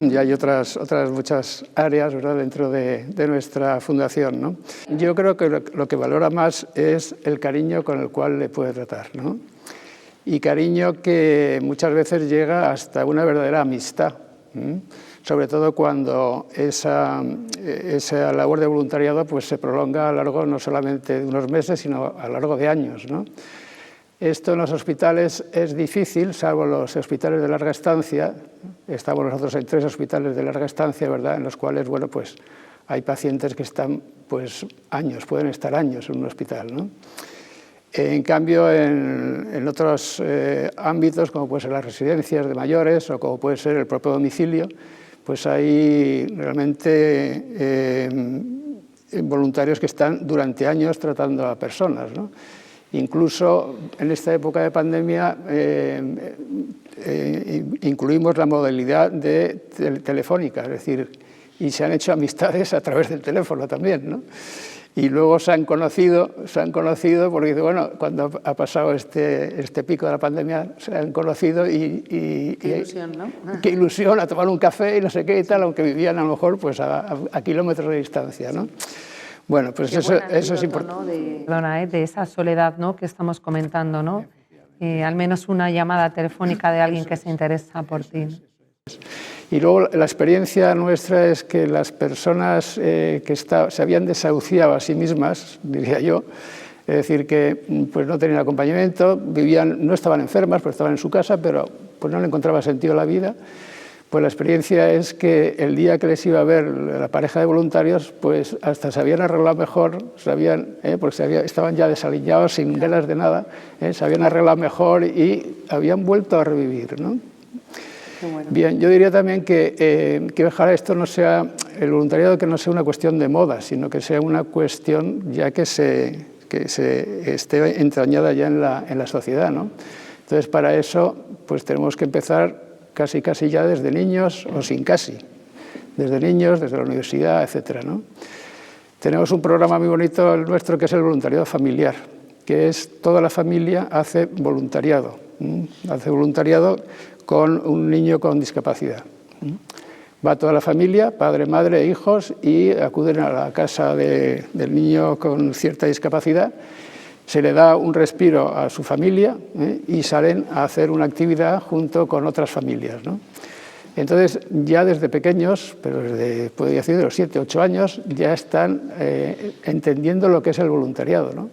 Y hay otras muchas áreas, ¿verdad?, dentro de nuestra fundación, ¿no? Yo creo que lo que valora más es el cariño con el cual le puede tratar, ¿no? Y cariño que muchas veces llega hasta una verdadera amistad, sobre todo cuando esa labor de voluntariado pues, se prolonga a lo largo no solamente de unos meses, sino a lo largo de años, ¿no? Esto en los hospitales es difícil, salvo los hospitales de larga estancia. Estamos nosotros en 3 hospitales de larga estancia, ¿verdad?, en los cuales, bueno, pues hay pacientes que están pues años, pueden estar años en un hospital, ¿no? En cambio, en otros ámbitos, como pueden ser las residencias de mayores o como puede ser el propio domicilio, pues hay realmente voluntarios que están durante años tratando a personas, ¿no? Incluso en esta época de pandemia incluimos la modalidad telefónica, es decir, y se han hecho amistades a través del teléfono también, ¿no? Y luego se han conocido porque, bueno, cuando ha pasado este pico de la pandemia, se han conocido y qué ilusión, ¿no? Qué ilusión, a tomar un café y no sé qué y tal, aunque vivían a lo mejor pues a kilómetros de distancia, ¿no? Bueno, pues eso es importante. ¿No? De esa soledad, ¿no?, que estamos comentando, ¿no? Al menos una llamada telefónica de alguien que se interesa por ti, ¿no? Y luego la experiencia nuestra es que las personas que se habían desahuciado a sí mismas, diría yo, es decir, que pues no tenían acompañamiento, no estaban enfermas, pero estaban en su casa, pero pues no le encontraba sentido a la vida. Pues la experiencia es que el día que les iba a ver la pareja de voluntarios, pues hasta se habían arreglado mejor, porque estaban ya desaliñados, sin ganas de nada, se habían arreglado mejor y habían vuelto a revivir, ¿no? Bueno. Bien, yo diría también que ojalá esto no sea, el voluntariado que no sea una cuestión de moda, sino que sea una cuestión ya que se esté entrañada ya en la sociedad, ¿no? Entonces, para eso, pues tenemos que empezar casi ya desde niños o sin casi, desde niños, desde la universidad, etcétera, ¿no? Tenemos un programa muy bonito el nuestro que es el voluntariado familiar, que es toda la familia hace voluntariado con un niño con discapacidad. Va toda la familia, padre, madre, hijos, y acuden a la casa del niño con cierta discapacidad, se le da un respiro a su familia y salen a hacer una actividad junto con otras familias, ¿no? Entonces, ya desde pequeños, pero podría decir de los 7, 8 años, ya están entendiendo lo que es el voluntariado, ¿no?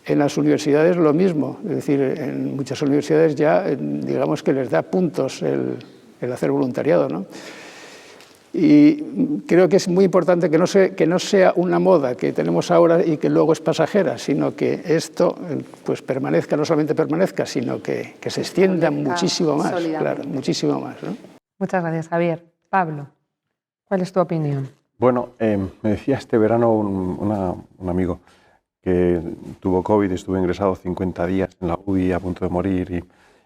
En las universidades lo mismo, es decir, en muchas universidades ya, digamos que les da puntos el hacer voluntariado, ¿no? Y creo que es muy importante que no sea una moda que tenemos ahora y que luego es pasajera, sino que esto pues permanezca, no solamente permanezca, sino que se extienda muchísimo más, claro, muchísimo más, ¿no? Muchas gracias, Javier. Pablo, ¿cuál es tu opinión? Bueno, me decía este verano un amigo que tuvo COVID, estuvo ingresado 50 días en la UBI a punto de morir y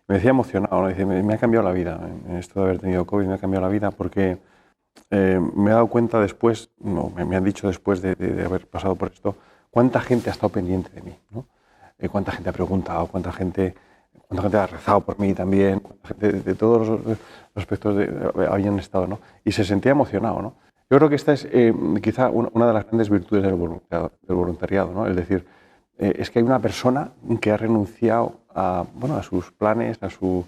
me decía emocionado, ¿no? Dice, me ha cambiado la vida, esto de haber tenido COVID me ha cambiado la vida porque me he dado cuenta después, no, me han dicho después de haber pasado por esto, cuánta gente ha estado pendiente de mí, ¿no? Cuánta gente ha preguntado, cuánta gente ha rezado por mí también, cuánta gente de todos los aspectos habían estado, ¿no? Y se sentía emocionado, ¿no? Yo creo que esta es quizá una de las grandes virtudes del voluntariado, ¿no? Es decir, es que hay una persona que ha renunciado a sus planes, a sus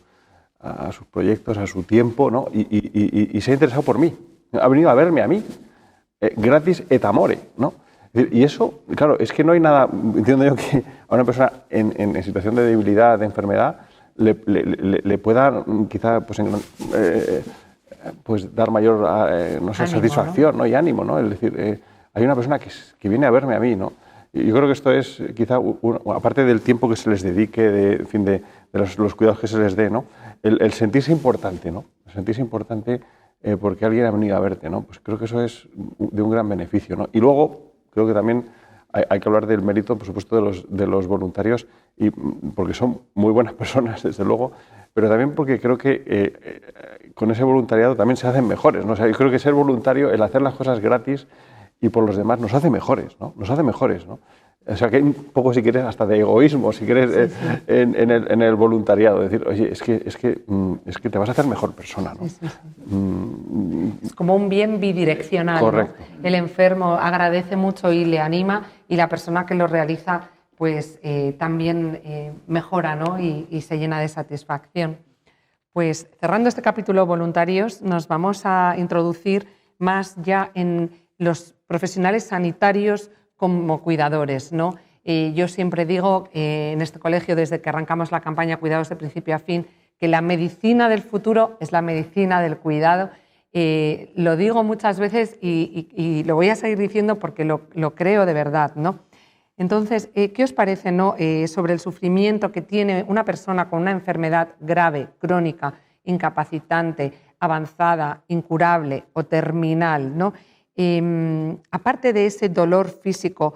proyectos, a su tiempo, ¿no? Y se ha interesado por mí. Ha venido a verme a mí, gratis et amore, ¿no? Y eso, claro, es que no hay nada, entiendo yo, que a una persona en situación de debilidad, de enfermedad, le pueda quizá pues dar mayor no sé, ánimo, satisfacción, ¿no? Y ánimo, ¿no? Es decir, hay una persona que viene a verme a mí, ¿no? Y yo creo que esto es quizá, aparte del tiempo que se les dedique, de los cuidados que se les dé, ¿no? El sentirse importante, ¿no? El sentirse importante porque alguien ha venido a verte, ¿no? Pues creo que eso es de un gran beneficio, ¿no? Y luego creo que también hay que hablar del mérito, por supuesto, de los voluntarios, y porque son muy buenas personas, desde luego, pero también porque creo que con ese voluntariado también se hacen mejores, ¿no? O sea, yo creo que ser voluntario, el hacer las cosas gratis y por los demás, nos hace mejores, ¿no? Nos hace mejores, ¿no? O sea, que hay un poco, si quieres, hasta de egoísmo, si quieres, sí. En el voluntariado. Decir, oye, es que te vas a hacer mejor persona, ¿no? Sí. Es como un bien bidireccional, correcto, ¿no? El enfermo agradece mucho y le anima, y la persona que lo realiza pues también mejora, ¿no? Y se llena de satisfacción. Pues cerrando este capítulo voluntarios, nos vamos a introducir más ya en los profesionales sanitarios como cuidadores, ¿no? Yo siempre digo en este colegio, desde que arrancamos la campaña Cuidados de principio a fin, que la medicina del futuro es la medicina del cuidado. Lo digo muchas veces y lo voy a seguir diciendo porque lo creo de verdad, ¿no? Entonces, ¿qué os parece, ¿no? Sobre el sufrimiento que tiene una persona con una enfermedad grave, crónica, incapacitante, avanzada, incurable o terminal, ¿no? Aparte de ese dolor físico,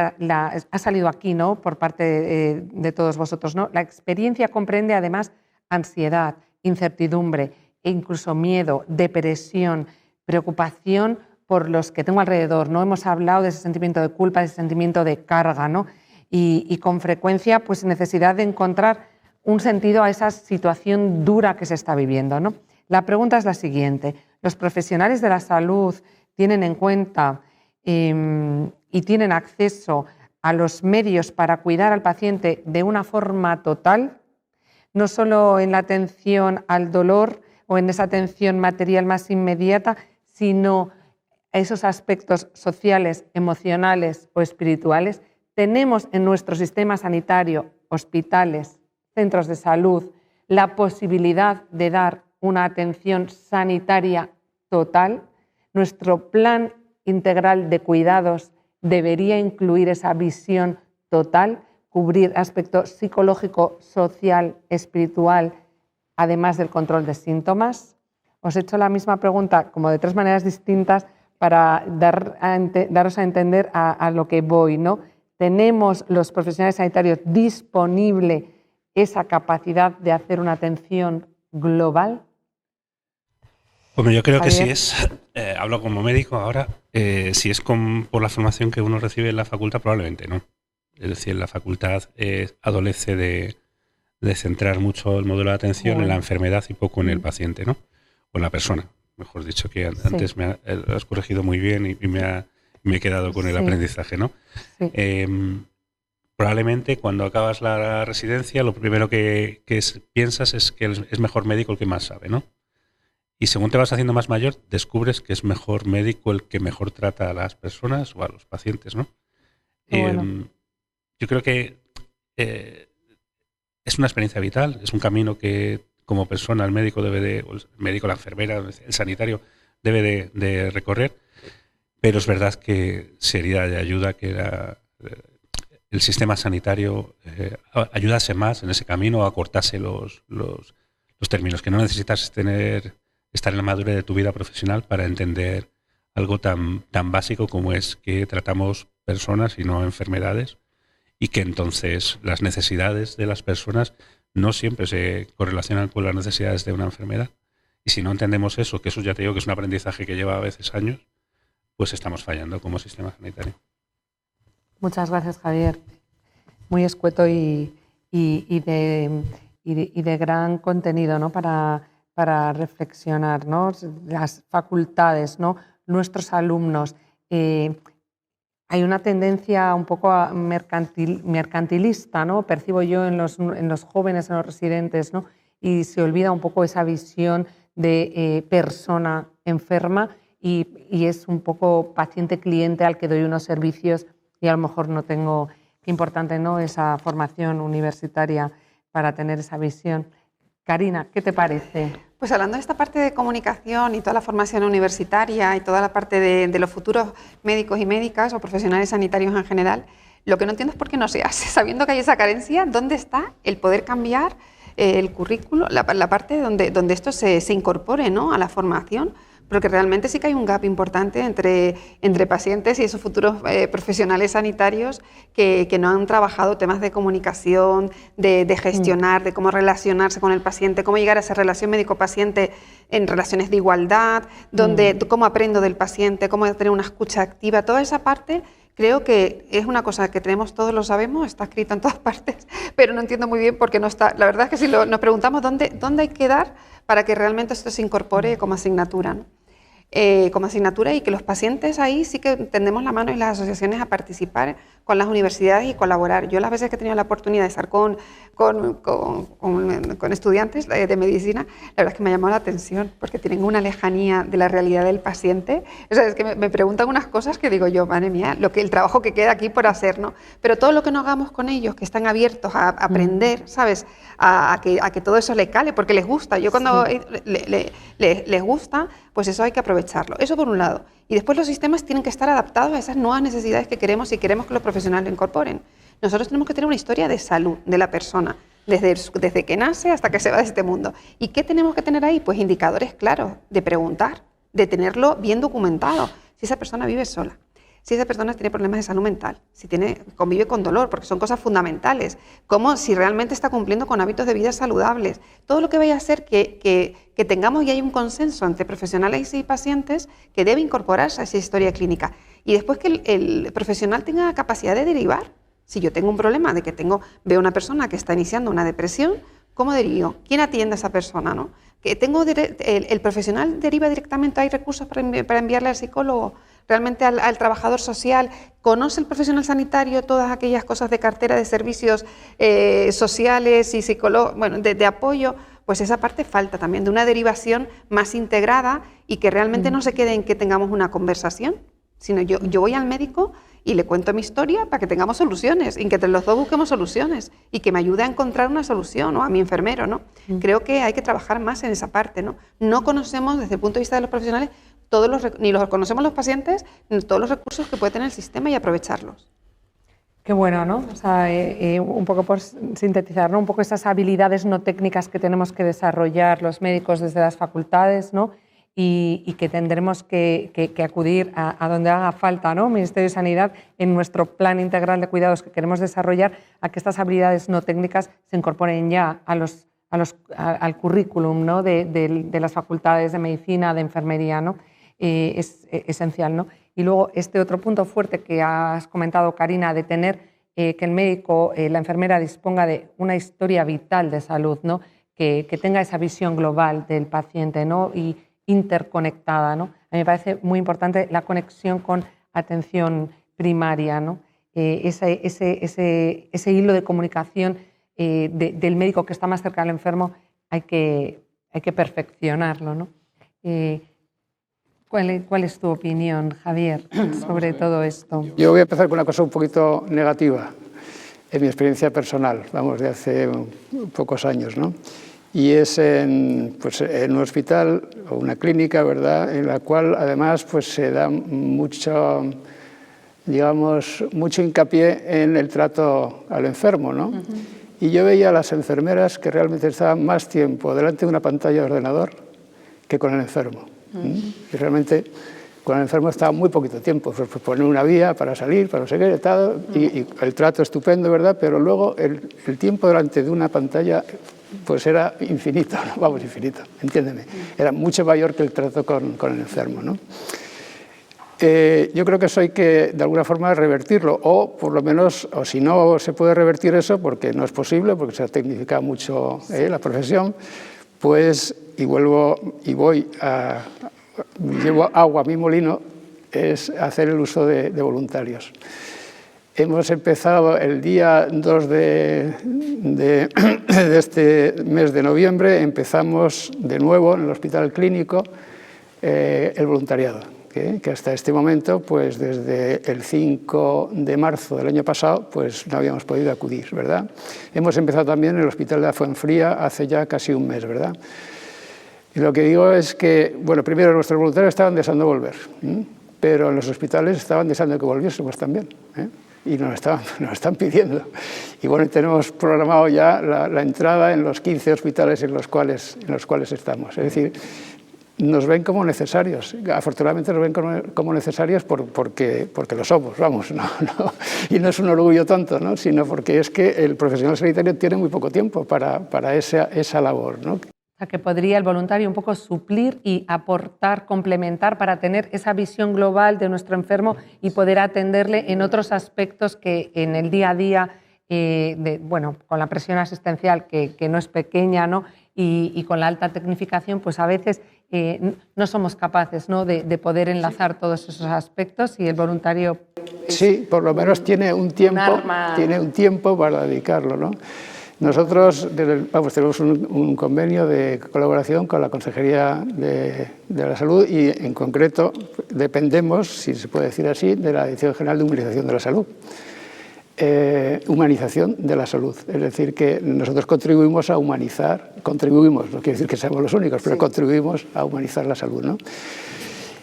ha salido aquí, ¿no? Por parte de todos vosotros, ¿no? La experiencia comprende además ansiedad, incertidumbre e incluso miedo, depresión, preocupación por los que tengo alrededor, ¿no? Hemos hablado de ese sentimiento de culpa, de ese sentimiento de carga, ¿no? Y con frecuencia, pues necesidad de encontrar un sentido a esa situación dura que se está viviendo, ¿no? La pregunta es la siguiente: ¿los profesionales de la salud tienen en cuenta y tienen acceso a los medios para cuidar al paciente de una forma total, no solo en la atención al dolor o en esa atención material más inmediata, sino esos aspectos sociales, emocionales o espirituales? Tenemos en nuestro sistema sanitario, hospitales, centros de salud, la posibilidad de dar una atención sanitaria total. Nuestro plan integral de cuidados debería incluir esa visión total, cubrir aspecto psicológico, social, espiritual, además del control de síntomas. Os he hecho la misma pregunta, como de tres maneras distintas, para daros a entender a lo que voy, ¿no? ¿Tenemos los profesionales sanitarios disponible esa capacidad de hacer una atención global? Bueno, yo creo Javier. que si es, hablo como médico ahora, si es por la formación que uno recibe en la facultad, probablemente no. Es decir, la facultad adolece de centrar mucho el modelo de atención en la enfermedad y poco en el paciente, ¿no? O en la persona, mejor dicho, que antes lo has corregido muy bien y me he quedado con el aprendizaje, ¿no? Sí. Probablemente cuando acabas la residencia, lo primero que piensas es que es mejor médico el que más sabe, ¿no? Y según te vas haciendo más mayor, descubres que es mejor médico el que mejor trata a las personas o a los pacientes, ¿no? Bueno. Yo creo que es una experiencia vital, es un camino que como persona el médico la enfermera, el sanitario debe de recorrer, pero es verdad que sería de ayuda que el sistema sanitario ayudase más en ese camino, acortase los términos, que no necesitas estar en la madurez de tu vida profesional para entender algo tan básico como es que tratamos personas y no enfermedades, y que entonces las necesidades de las personas no siempre se correlacionan con las necesidades de una enfermedad, Y si no entendemos eso, que eso ya te digo que es un aprendizaje que lleva a veces años, pues estamos fallando como sistema sanitario. Muchas gracias, Javier. Muy escueto y de gran contenido, ¿no? para reflexionar, ¿no? Las facultades, ¿no? Nuestros alumnos. Hay una tendencia un poco mercantilista, ¿no? Percibo yo en los jóvenes, en los residentes, ¿no? Y se olvida un poco esa visión de persona enferma y es un poco paciente-cliente al que doy unos servicios y a lo mejor no tengo, qué importante, ¿no? Esa formación universitaria para tener esa visión. Karina, ¿qué te parece? Pues hablando de esta parte de comunicación y toda la formación universitaria y toda la parte de los futuros médicos y médicas o profesionales sanitarios en general, lo que no entiendo es por qué no se hace. Sabiendo que hay esa carencia, ¿dónde está el poder cambiar el currículo, la parte donde esto se incorpore, ¿no? a la formación? Porque realmente sí que hay un gap importante entre pacientes y esos futuros profesionales sanitarios que no han trabajado temas de comunicación, de gestionar, de cómo relacionarse con el paciente, cómo llegar a esa relación médico-paciente en relaciones de igualdad, cómo aprendo del paciente, cómo tener una escucha activa, toda esa parte. Creo que es una cosa que tenemos, todos lo sabemos, está escrito en todas partes, pero no entiendo muy bien por qué no está. La verdad es que si nos preguntamos dónde hay que dar para que realmente esto se incorpore como asignatura, ¿no? Como asignatura, y que los pacientes ahí sí que tendemos la mano y las asociaciones a participar con las universidades y colaborar. Yo las veces que he tenido la oportunidad de estar con estudiantes de medicina, la verdad es que me ha llamado la atención porque tienen una lejanía de la realidad del paciente. O sea, es que me preguntan unas cosas que digo yo, madre mía, el trabajo que queda aquí por hacer, ¿no? Pero todo lo que no hagamos con ellos, que están abiertos a aprender, ¿sabes? A que todo eso les cale, porque les gusta. Yo cuando les gusta, pues eso hay que aprovecharlo. Eso por un lado. Y después los sistemas tienen que estar adaptados a esas nuevas necesidades que queremos y queremos que los profesionales lo incorporen. Nosotros tenemos que tener una historia de salud de la persona, desde que nace hasta que se va de este mundo. ¿Y qué tenemos que tener ahí? Pues indicadores claros, de preguntar, de tenerlo bien documentado. Si esa persona vive sola, si esa persona tiene problemas de salud mental, si convive con dolor, porque son cosas fundamentales, como si realmente está cumpliendo con hábitos de vida saludables, todo lo que vaya a hacer que tengamos y hay un consenso entre profesionales y pacientes que debe incorporarse a esa historia clínica. Y después que el profesional tenga capacidad de derivar. Si yo tengo un problema de que veo una persona que está iniciando una depresión, ¿cómo derivo? ¿Quién atiende a esa persona, no? Que el profesional deriva directamente, hay recursos para enviarle al psicólogo, realmente al trabajador social. ¿Conoce el profesional sanitario todas aquellas cosas de cartera de servicios sociales y de apoyo? Pues esa parte falta también, de una derivación más integrada y que realmente no se quede en que tengamos una conversación, sino yo voy al médico y le cuento mi historia para que tengamos soluciones, y que entre los dos busquemos soluciones y que me ayude a encontrar una solución, o a mi enfermero, ¿no? Creo que hay que trabajar más en esa parte, ¿no? No conocemos desde el punto de vista de los profesionales ni los conocemos los pacientes, ni todos los recursos que puede tener el sistema y aprovecharlos. Qué bueno, ¿no? O sea, un poco por sintetizar, ¿no? Un poco esas habilidades no técnicas que tenemos que desarrollar los médicos desde las facultades, ¿no? Y que tendremos que acudir a donde haga falta, ¿no? Ministerio de Sanidad, en nuestro plan integral de cuidados que queremos desarrollar, a que estas habilidades no técnicas se incorporen ya al currículum, ¿no? de las facultades de medicina, de enfermería, ¿no? Es esencial, ¿no? Y luego este otro punto fuerte que has comentado, Karina, de tener que el médico, la enfermera disponga de una historia vital de salud, ¿no? Que tenga esa visión global del paciente, ¿no? Y interconectada, ¿no? A mí me parece muy importante la conexión con atención primaria, ¿no? Ese hilo de comunicación del médico que está más cerca del enfermo hay que perfeccionarlo, ¿no? ¿Cuál es tu opinión, Javier, sobre todo esto? Yo voy a empezar con una cosa un poquito negativa, en mi experiencia personal, vamos, de hace pocos años, ¿no? Y es en un hospital o una clínica, ¿verdad?, en la cual además pues, se da mucho hincapié en el trato al enfermo, ¿no? Y yo veía a las enfermeras que realmente estaban más tiempo delante de una pantalla de ordenador que con el enfermo. Y realmente con el enfermo estaba muy poquito tiempo, pues poner una vía para salir, para no sé qué, y el trato estupendo, ¿verdad? Pero luego el tiempo delante de una pantalla pues era infinito, ¿no? Vamos, infinito, entiéndeme. Era mucho mayor que el trato con el enfermo, ¿no? Yo creo que eso hay que, de alguna forma, revertirlo, o por lo menos, o si no se puede revertir eso, porque no es posible, porque se ha tecnificado mucho la profesión, pues, llevo agua a mi molino, es hacer el uso de voluntarios. Hemos empezado el día 2 de este mes de noviembre, empezamos de nuevo en el Hospital Clínico el voluntariado, que hasta este momento, pues desde el 5 de marzo del año pasado, pues no habíamos podido acudir, ¿verdad? Hemos empezado también en el Hospital de la Fuenfría hace ya casi un mes, ¿verdad? Y lo que digo es que, bueno, primero nuestros voluntarios estaban deseando volver, pero en los hospitales estaban deseando que volviésemos también, y nos están pidiendo. Y bueno, tenemos programado ya la entrada en los 15 hospitales en los cuales estamos. Es decir, nos ven como necesarios. Afortunadamente nos ven como necesarios porque lo somos, vamos. Y no es un orgullo tonto, ¿no? Sino porque es que el profesional sanitario tiene muy poco tiempo para esa labor, ¿no? O sea, que podría el voluntario un poco suplir y aportar, complementar para tener esa visión global de nuestro enfermo y poder atenderle en otros aspectos que en el día a día, bueno, con la presión asistencial que no es pequeña, ¿no? Y con la alta tecnificación, pues a veces no somos capaces, ¿no? de poder enlazar todos esos aspectos, y el voluntario... Sí, por lo menos tiene un tiempo para dedicarlo, ¿no? Nosotros tenemos un convenio de colaboración con la Consejería de la Salud y, en concreto, dependemos, si se puede decir así, de la Dirección General de Humanización de la Salud. Humanización de la salud, es decir, que nosotros contribuimos a humanizar, no quiere decir que seamos los únicos, pero contribuimos a humanizar la salud, ¿no?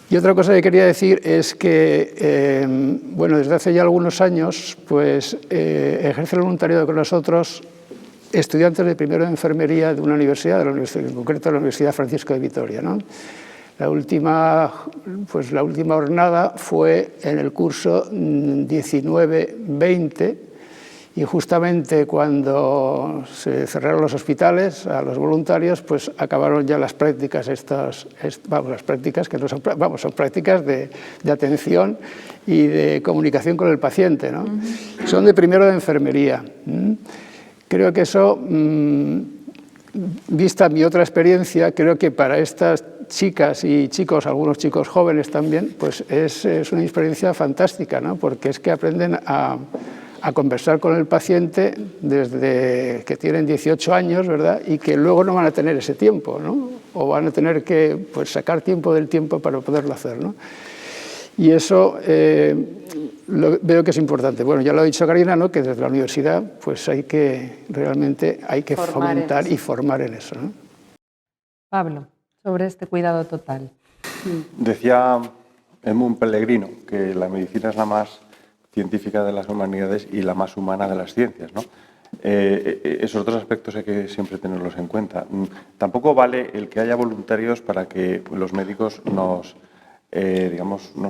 Y otra cosa que quería decir es que, bueno, desde hace ya algunos años, pues ejerce el voluntariado con nosotros estudiantes de primero de enfermería de una universidad, en concreto la Universidad Francisco de Vitoria, ¿no? La última jornada fue en el curso 19-20, y justamente cuando se cerraron los hospitales a los voluntarios, pues acabaron ya las prácticas las prácticas que no son, son prácticas de atención y de comunicación con el paciente, ¿no? Son de primero de enfermería. Creo que eso, vista mi otra experiencia, creo que para estas chicas y chicos, algunos chicos jóvenes también, pues es una experiencia fantástica, ¿no? Porque es que aprenden a conversar con el paciente desde que tienen 18 años, ¿verdad? Y que luego no van a tener ese tiempo, ¿no? O van a tener que, pues, sacar tiempo del tiempo para poderlo hacer, ¿no? Y eso veo que es importante. Bueno, ya lo ha dicho Karina, ¿no? Que desde la universidad pues realmente hay que fomentar y formar en eso, ¿no? Pablo, sobre este cuidado total. Decía Edmund Pellegrino que la medicina es la más científica de las humanidades y la más humana de las ciencias, ¿no? Esos otros aspectos hay que siempre tenerlos en cuenta. Tampoco vale el que haya voluntarios para que los médicos nos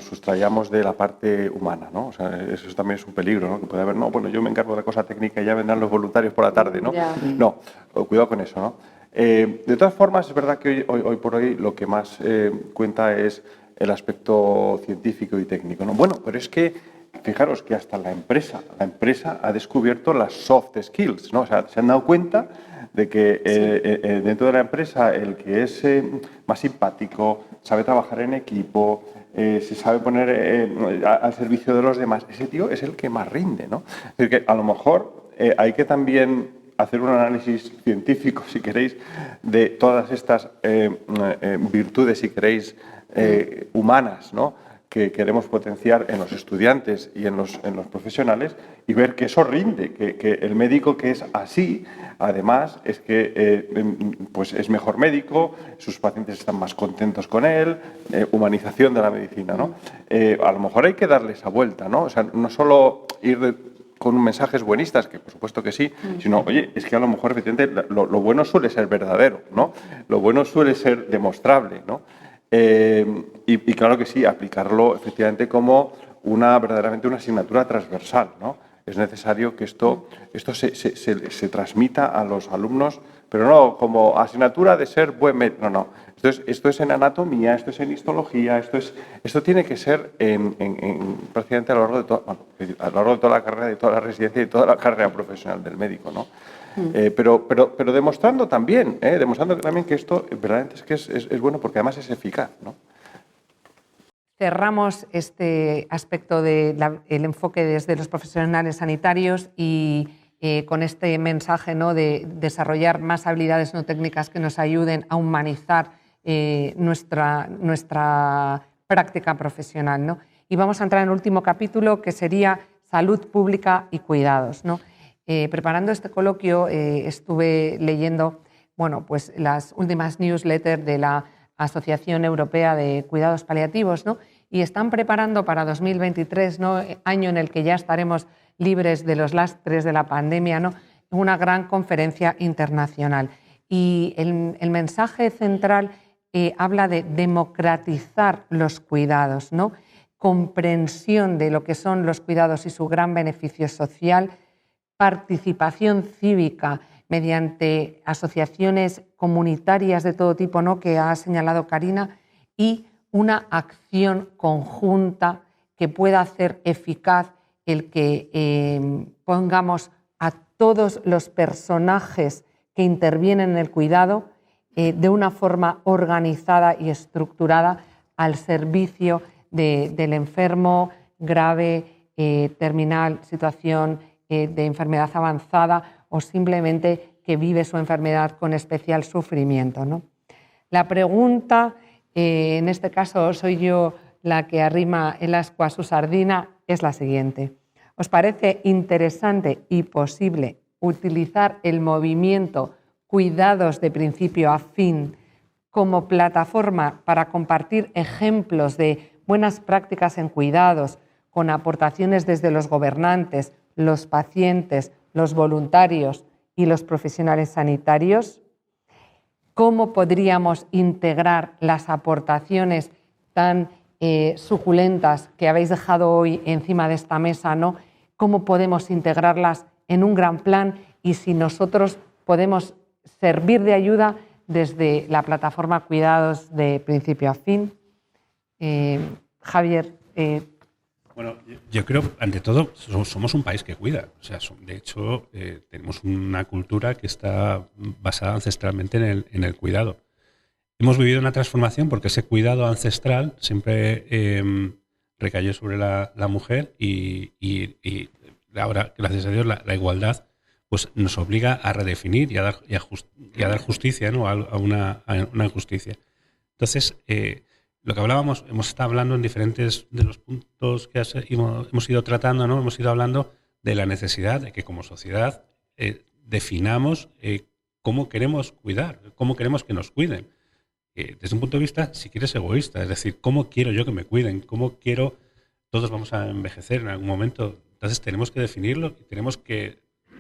sustrayamos de la parte humana, ¿no? O sea, eso también es un peligro, ¿no? Que puede haber, no, bueno, yo me encargo de la cosa técnica y ya vendrán los voluntarios por la tarde, ¿no? Yeah. No, cuidado con eso, ¿no? De todas formas, es verdad que hoy por hoy lo que más cuenta es el aspecto científico y técnico, ¿no? Bueno, pero es que, fijaros que hasta la empresa ha descubierto las soft skills, ¿no? O sea, se han dado cuenta de que dentro de la empresa el que es más simpático, sabe trabajar en equipo, se sabe poner al servicio de los demás, ese tío es el que más rinde, ¿no? Es decir, que a lo mejor hay que también hacer un análisis científico, si queréis, de todas estas virtudes, si queréis, humanas, ¿no?, que queremos potenciar en los estudiantes y en los profesionales, y ver que eso rinde, que el médico que es así, además, es que pues es mejor médico, sus pacientes están más contentos con él, humanización de la medicina, ¿no? A lo mejor hay que darle esa vuelta, ¿no? O sea, no solo ir con mensajes buenistas, que por supuesto que sí, sino, oye, es que a lo mejor efectivamente lo bueno suele ser verdadero, ¿no? Lo bueno suele ser demostrable, ¿no? Y claro que sí, aplicarlo efectivamente como verdaderamente una asignatura transversal, ¿no? es necesario que esto se transmita a los alumnos, pero no como asignatura de ser buen médico, no. Esto es en anatomía, esto es en histología, esto tiene que ser prácticamente a lo largo de toda la carrera, de toda la residencia y de toda la carrera profesional del médico, ¿no? Pero demostrando también que esto verdaderamente es bueno porque además es eficaz, ¿no? Cerramos este aspecto del enfoque desde los profesionales sanitarios y con este mensaje, ¿no?, de desarrollar más habilidades no técnicas que nos ayuden a humanizar nuestra práctica profesional, ¿no? Y vamos a entrar en el último capítulo, que sería salud pública y cuidados, ¿no? Preparando este coloquio estuve leyendo, bueno, pues las últimas newsletters de la Asociación Europea de Cuidados Paliativos, ¿no? Y están preparando para 2023, ¿no?, año en el que ya estaremos libres de los lastres de la pandemia, ¿no?, una gran conferencia internacional. Y el mensaje central habla de democratizar los cuidados, ¿no?, comprensión de lo que son los cuidados y su gran beneficio social, participación cívica mediante asociaciones comunitarias de todo tipo, ¿no?, que ha señalado Karina, y una acción conjunta que pueda hacer eficaz el que pongamos a todos los personajes que intervienen en el cuidado de una forma organizada y estructurada al servicio del enfermo grave, terminal, situación de enfermedad avanzada o simplemente que vive su enfermedad con especial sufrimiento, ¿no? La pregunta, en este caso soy yo la que arrima el ascua a su sardina, es la siguiente. ¿Os parece interesante y posible utilizar el movimiento Cuidados de Principio a Fin como plataforma para compartir ejemplos de buenas prácticas en cuidados con aportaciones desde los gobernantes, los pacientes, los voluntarios y los profesionales sanitarios? ¿Cómo podríamos integrar las aportaciones tan suculentas que habéis dejado hoy encima de esta mesa, ¿no? ¿Cómo podemos integrarlas en un gran plan y si nosotros podemos servir de ayuda desde la plataforma Cuidados de Principio a Fin? Javier. Bueno, yo creo, ante todo, somos un país que cuida. O sea, de hecho, tenemos una cultura que está basada ancestralmente en el cuidado. Hemos vivido una transformación porque ese cuidado ancestral siempre recayó sobre la mujer y ahora, gracias a Dios, la igualdad pues nos obliga a redefinir y a dar justicia, ¿no?, a una justicia. Entonces, lo que hablábamos, hemos estado hablando en diferentes de los puntos que hemos ido tratando, ¿no? Hemos ido hablando de la necesidad de que como sociedad definamos cómo queremos cuidar, cómo queremos que nos cuiden. Desde un punto de vista, si quieres, egoísta, es decir, cómo quiero yo que me cuiden, cómo quiero, todos vamos a envejecer en algún momento, entonces tenemos que definirlo y tenemos que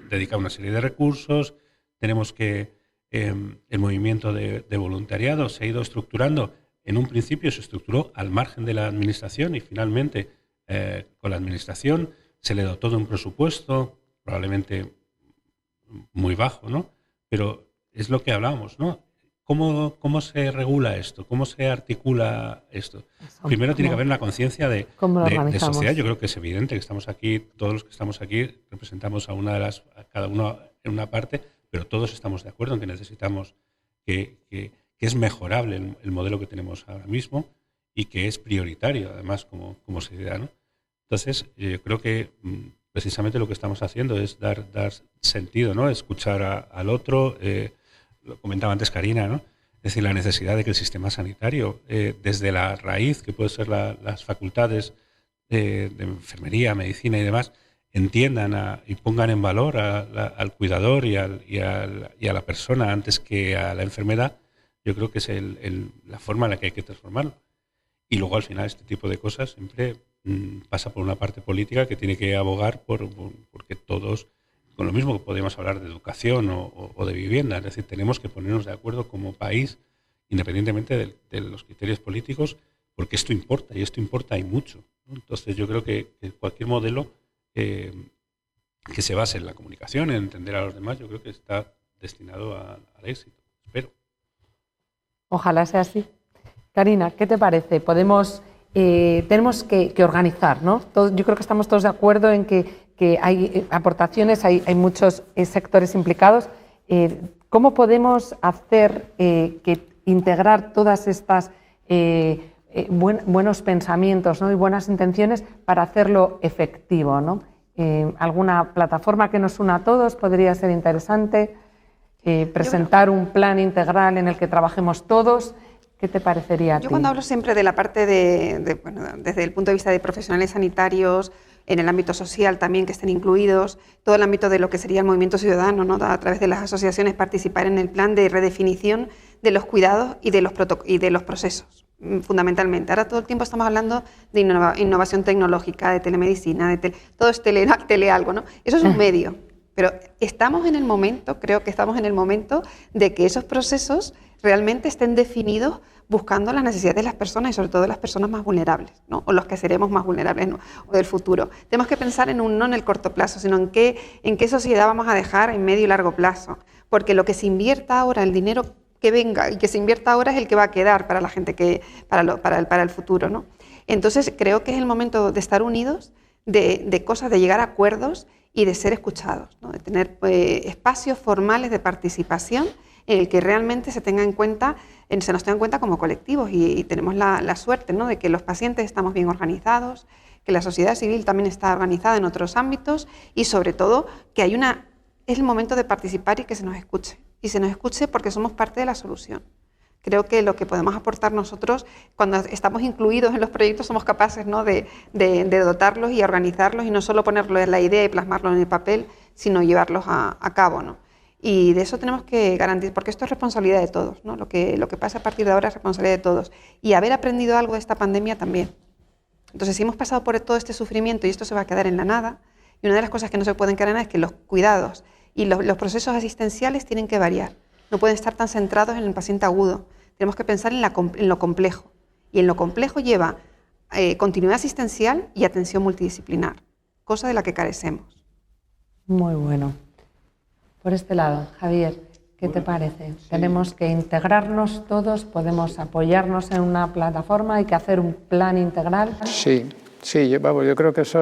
dedicar una serie de recursos, tenemos que, el movimiento de voluntariado se ha ido estructurando. En un principio se estructuró al margen de la administración y finalmente con la administración se le dotó de un presupuesto, probablemente muy bajo, ¿no? Pero es lo que hablábamos, ¿no? ¿Cómo se regula esto? ¿Cómo se articula esto? Primero tiene que haber una conciencia de sociedad. Yo creo que es evidente que estamos aquí, todos los que estamos aquí representamos a cada uno en una parte, pero todos estamos de acuerdo en que necesitamos que es mejorable el modelo que tenemos ahora mismo y que es prioritario, además, como sociedad, ¿no? Entonces, yo creo que precisamente lo que estamos haciendo es dar sentido, ¿no? Escuchar al otro. Lo comentaba antes Karina, ¿no? Es decir, la necesidad de que el sistema sanitario, desde la raíz, que puede ser las facultades de enfermería, medicina y demás, entiendan y pongan en valor al cuidador y a la persona antes que a la enfermedad. Yo creo que es la forma en la que hay que transformarlo. Y luego, al final, este tipo de cosas siempre pasa por una parte política que tiene que abogar porque todos, con lo mismo que podríamos hablar de educación o de vivienda, es decir, tenemos que ponernos de acuerdo como país, independientemente de los criterios políticos, porque esto importa, y esto importa y mucho, ¿no? Entonces, yo creo que cualquier modelo que se base en la comunicación, en entender a los demás, yo creo que está destinado al éxito. Espero. Ojalá sea así. Karina, ¿qué te parece? Tenemos que organizar, ¿no? Yo creo que estamos todos de acuerdo en que hay aportaciones, hay muchos sectores implicados. ¿Cómo podemos hacer que integrar todas estas buenos pensamientos, ¿no? y buenas intenciones para hacerlo efectivo, ¿no? Alguna plataforma que nos una a todos podría ser interesante. Presentar un plan integral en el que trabajemos todos. ¿Qué te parecería a ti? Yo cuando hablo siempre de la parte desde el punto de vista de profesionales sanitarios, en el ámbito social también que estén incluidos, todo el ámbito de lo que sería el movimiento ciudadano, ¿no? A través de las asociaciones participar en el plan de redefinición de los cuidados y de los procesos, fundamentalmente. Ahora todo el tiempo estamos hablando de innovación tecnológica, de telemedicina, todo es tele algo, ¿no? Eso es un medio, pero estamos en el momento, creo que estamos en el momento de que esos procesos realmente estén definidos buscando las necesidades de las personas y sobre todo de las personas más vulnerables, ¿no? O los que seremos más vulnerables, ¿no? O del futuro. Tenemos que pensar no en el corto plazo, sino en qué sociedad vamos a dejar en medio y largo plazo. Porque lo que se invierta ahora, el dinero que venga y que se invierta ahora es el que va a quedar para la gente, para el futuro, ¿no? Entonces creo que es el momento de estar unidos, de cosas, de llegar a acuerdos y de ser escuchados, ¿no? De tener espacios formales de participación en el que realmente se nos tenga en cuenta como colectivos y tenemos la suerte, ¿no? de que los pacientes estamos bien organizados, que la sociedad civil también está organizada en otros ámbitos y sobre todo que es el momento de participar y que se nos escuche. Y se nos escuche porque somos parte de la solución. Creo que lo que podemos aportar nosotros, cuando estamos incluidos en los proyectos, somos capaces, ¿no? de dotarlos y organizarlos y no solo ponerlo en la idea y plasmarlo en el papel, sino llevarlos a cabo, ¿no? Y de eso tenemos que garantizar, porque esto es responsabilidad de todos, ¿no? Lo que pasa a partir de ahora es responsabilidad de todos. Y haber aprendido algo de esta pandemia también. Entonces, si hemos pasado por todo este sufrimiento y esto se va a quedar en la nada, y una de las cosas que no se pueden quedar en la nada es que los cuidados y los procesos asistenciales tienen que variar. No pueden estar tan centrados en el paciente agudo. Tenemos que pensar en lo complejo. Y en lo complejo lleva continuidad asistencial y atención multidisciplinar, cosa de la que carecemos. Muy bueno. Por este lado, Javier, ¿qué te parece? Sí. Tenemos que integrarnos todos, podemos apoyarnos en una plataforma, hay que hacer un plan integral. Sí, yo creo que eso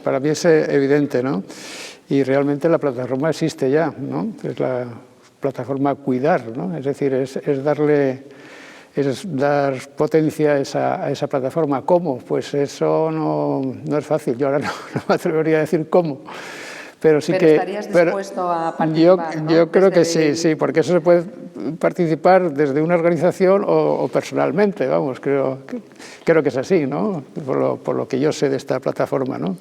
para mí es evidente, ¿no? Y realmente la plataforma existe ya, ¿no? Es la plataforma Cuidar, ¿no? Es decir, es dar potencia a esa plataforma. ¿Cómo? Pues eso no es fácil, yo ahora no me atrevería a decir cómo. Pero estarías dispuesto a participar, ¿no? Yo creo que sí, porque eso se puede participar desde una organización o personalmente, vamos, creo que es así, ¿no? Por lo que yo sé de esta plataforma, ¿no?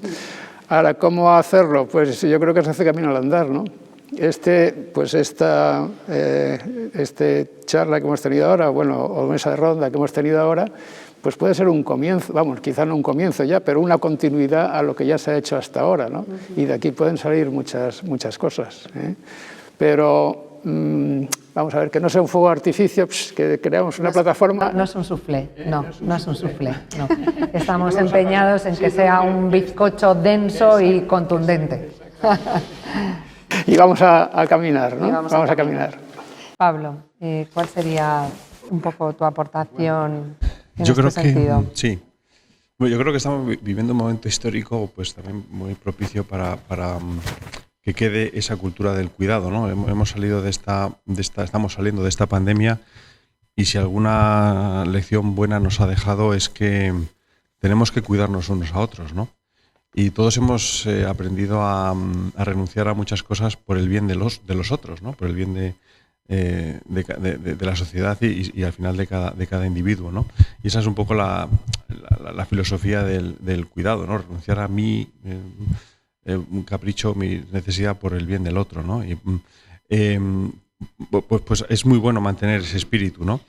Ahora, ¿cómo hacerlo? Pues yo creo que se hace camino al andar, ¿no? Esta charla que hemos tenido ahora, o mesa de ronda que hemos tenido ahora, pues puede ser un comienzo, vamos, quizá no un comienzo ya, pero una continuidad a lo que ya se ha hecho hasta ahora, ¿no? Y de aquí pueden salir muchas cosas, ¿eh? Pero vamos a ver, que no sea un fuego de artificio, que creamos una plataforma... No es un soufflé, no es un soufflé, no. Estamos empeñados en que sea un bizcocho denso y contundente. Y vamos a caminar, ¿no? Vamos a caminar. Pablo, ¿cuál sería un poco tu aportación en yo este sentido? Sí. Bueno, yo creo que estamos viviendo un momento histórico pues también muy propicio para que quede esa cultura del cuidado, ¿no? Hemos salido estamos saliendo de esta pandemia y si alguna lección buena nos ha dejado es que tenemos que cuidarnos unos a otros, ¿no? Y todos hemos aprendido a renunciar a muchas cosas por el bien de los otros, ¿no? Por el bien de la sociedad y al final de cada individuo, ¿no? Y esa es un poco la filosofía del cuidado, ¿no? Renunciar a mí, un capricho, mi necesidad por el bien del otro, ¿no? Y, pues es muy bueno mantener ese espíritu, ¿no?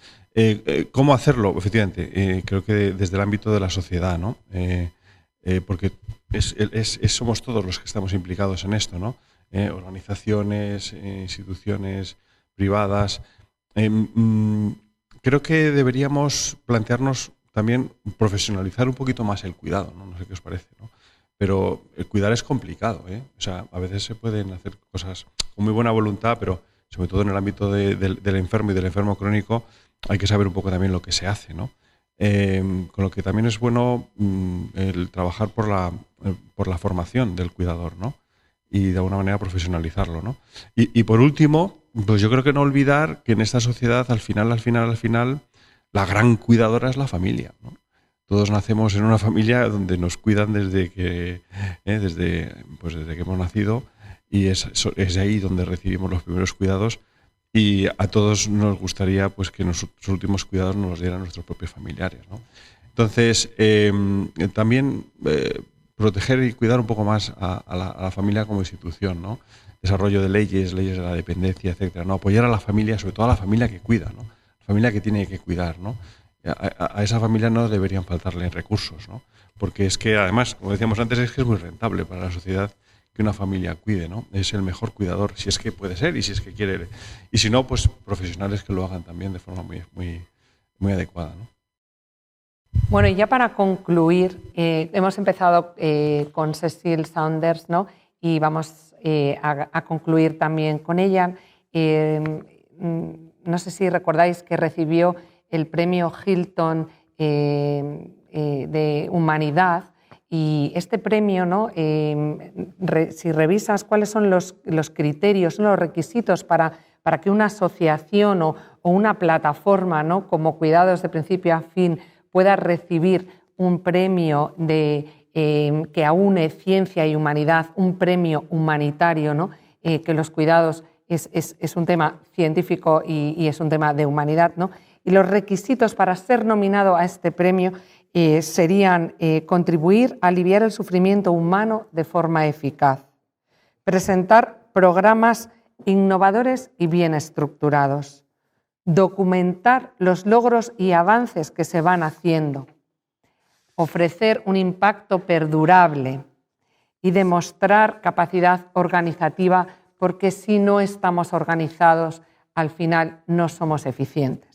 ¿Cómo hacerlo? Efectivamente, creo que desde el ámbito de la sociedad, ¿no? Porque somos todos los que estamos implicados en esto, ¿no? Organizaciones, instituciones privadas. Creo que deberíamos plantearnos también profesionalizar un poquito más el cuidado, ¿no? No sé qué os parece, ¿no? pero el cuidar es complicado, ¿eh? O sea, a veces se pueden hacer cosas con muy buena voluntad, pero sobre todo en el ámbito del enfermo y del enfermo crónico hay que saber un poco también lo que se hace, ¿no? Con lo que también es bueno el trabajar por la formación del cuidador, ¿no? Y de alguna manera profesionalizarlo, ¿no? Y por último, pues yo creo que no olvidar que en esta sociedad al final, la gran cuidadora es la familia, ¿no? Todos nacemos en una familia donde nos cuidan desde que hemos nacido, y es ahí donde recibimos los primeros cuidados, y a todos nos gustaría pues que nuestros últimos cuidados nos los dieran nuestros propios familiares, ¿no? Entonces, también proteger y cuidar un poco más a la familia como institución, ¿no? Desarrollo de leyes de la dependencia, etcétera, ¿no? Apoyar a la familia, sobre todo a la familia que cuida, ¿no? La familia que tiene que cuidar, ¿no? A esa familia no deberían faltarle recursos, ¿no? Porque es que, además, como decíamos antes, es que es muy rentable para la sociedad que una familia cuide, ¿no? Es el mejor cuidador, si es que puede ser y si es que quiere. Y si no, pues profesionales que lo hagan también de forma muy adecuada, ¿no? Bueno, y ya para concluir, hemos empezado con Cecil Saunders, ¿no? Y vamos a concluir también con ella. No sé si recordáis que recibió el premio Hilton de Humanidad, y este premio, ¿no? Si revisas cuáles son los criterios, los requisitos para que una asociación o una plataforma, ¿no? Como Cuidados de Principio a Fin pueda recibir un premio que aúne ciencia y humanidad, un premio humanitario, ¿no? Que los cuidados es un tema científico y es un tema de humanidad, ¿no? Y los requisitos para ser nominado a este premio serían contribuir a aliviar el sufrimiento humano de forma eficaz, presentar programas innovadores y bien estructurados, documentar los logros y avances que se van haciendo, ofrecer un impacto perdurable y demostrar capacidad organizativa, porque si no estamos organizados, al final no somos eficientes.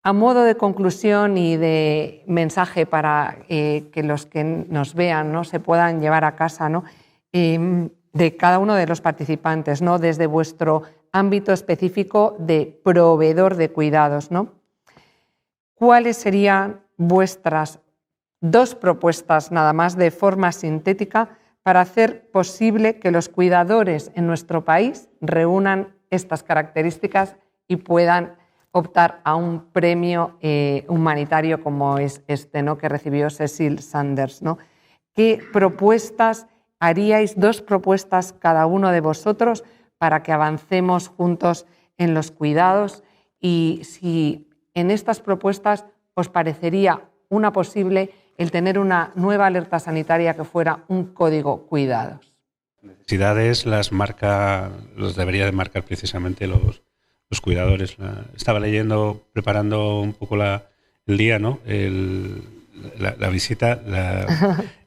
A modo de conclusión y de mensaje para que los que nos vean, ¿no? Se puedan llevar a casa, ¿no? De cada uno de los participantes, ¿no? Desde vuestro ámbito específico de proveedor de cuidados, ¿no? ¿Cuáles serían vuestras 2 propuestas, nada más de forma sintética, para hacer posible que los cuidadores en nuestro país reúnan estas características y puedan optar a un premio humanitario como es este, ¿no? Que recibió Cecil Saunders, ¿no? ¿Qué propuestas haríais? 2 propuestas cada uno de vosotros para que avancemos juntos en los cuidados, y si en estas propuestas os parecería una posible el tener una nueva alerta sanitaria que fuera un código cuidados. Necesidades los debería de marcar precisamente los cuidadores. Estaba leyendo, preparando un poco el día, ¿no? La visita,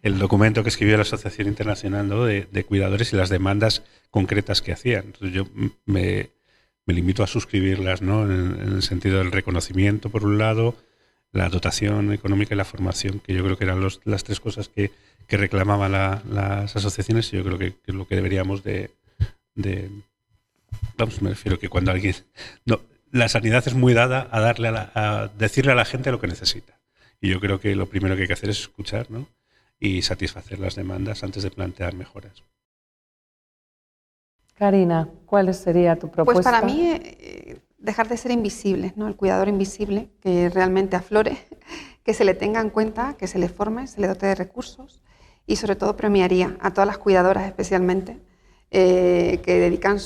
el documento que escribió la Asociación Internacional, ¿no? de Cuidadores, y las demandas concretas que hacían. Entonces yo me limito a suscribirlas, ¿no? En el sentido del reconocimiento, por un lado, la dotación económica y la formación, que yo creo que eran las 3 cosas que reclamaban las asociaciones, y yo creo que es lo que deberíamos vamos, me refiero que cuando alguien... No, la sanidad es muy dada a decirle a la gente lo que necesita. Y yo creo que lo primero que hay que hacer es escuchar, ¿no? Y satisfacer las demandas antes de plantear mejoras. Karina, ¿cuál sería tu propuesta? Pues para mí, dejar de ser invisibles, ¿no? El cuidador invisible, que realmente aflore, que se le tenga en cuenta, que se le forme, se le dote de recursos, y sobre todo premiaría a todas las cuidadoras especialmente, que dedican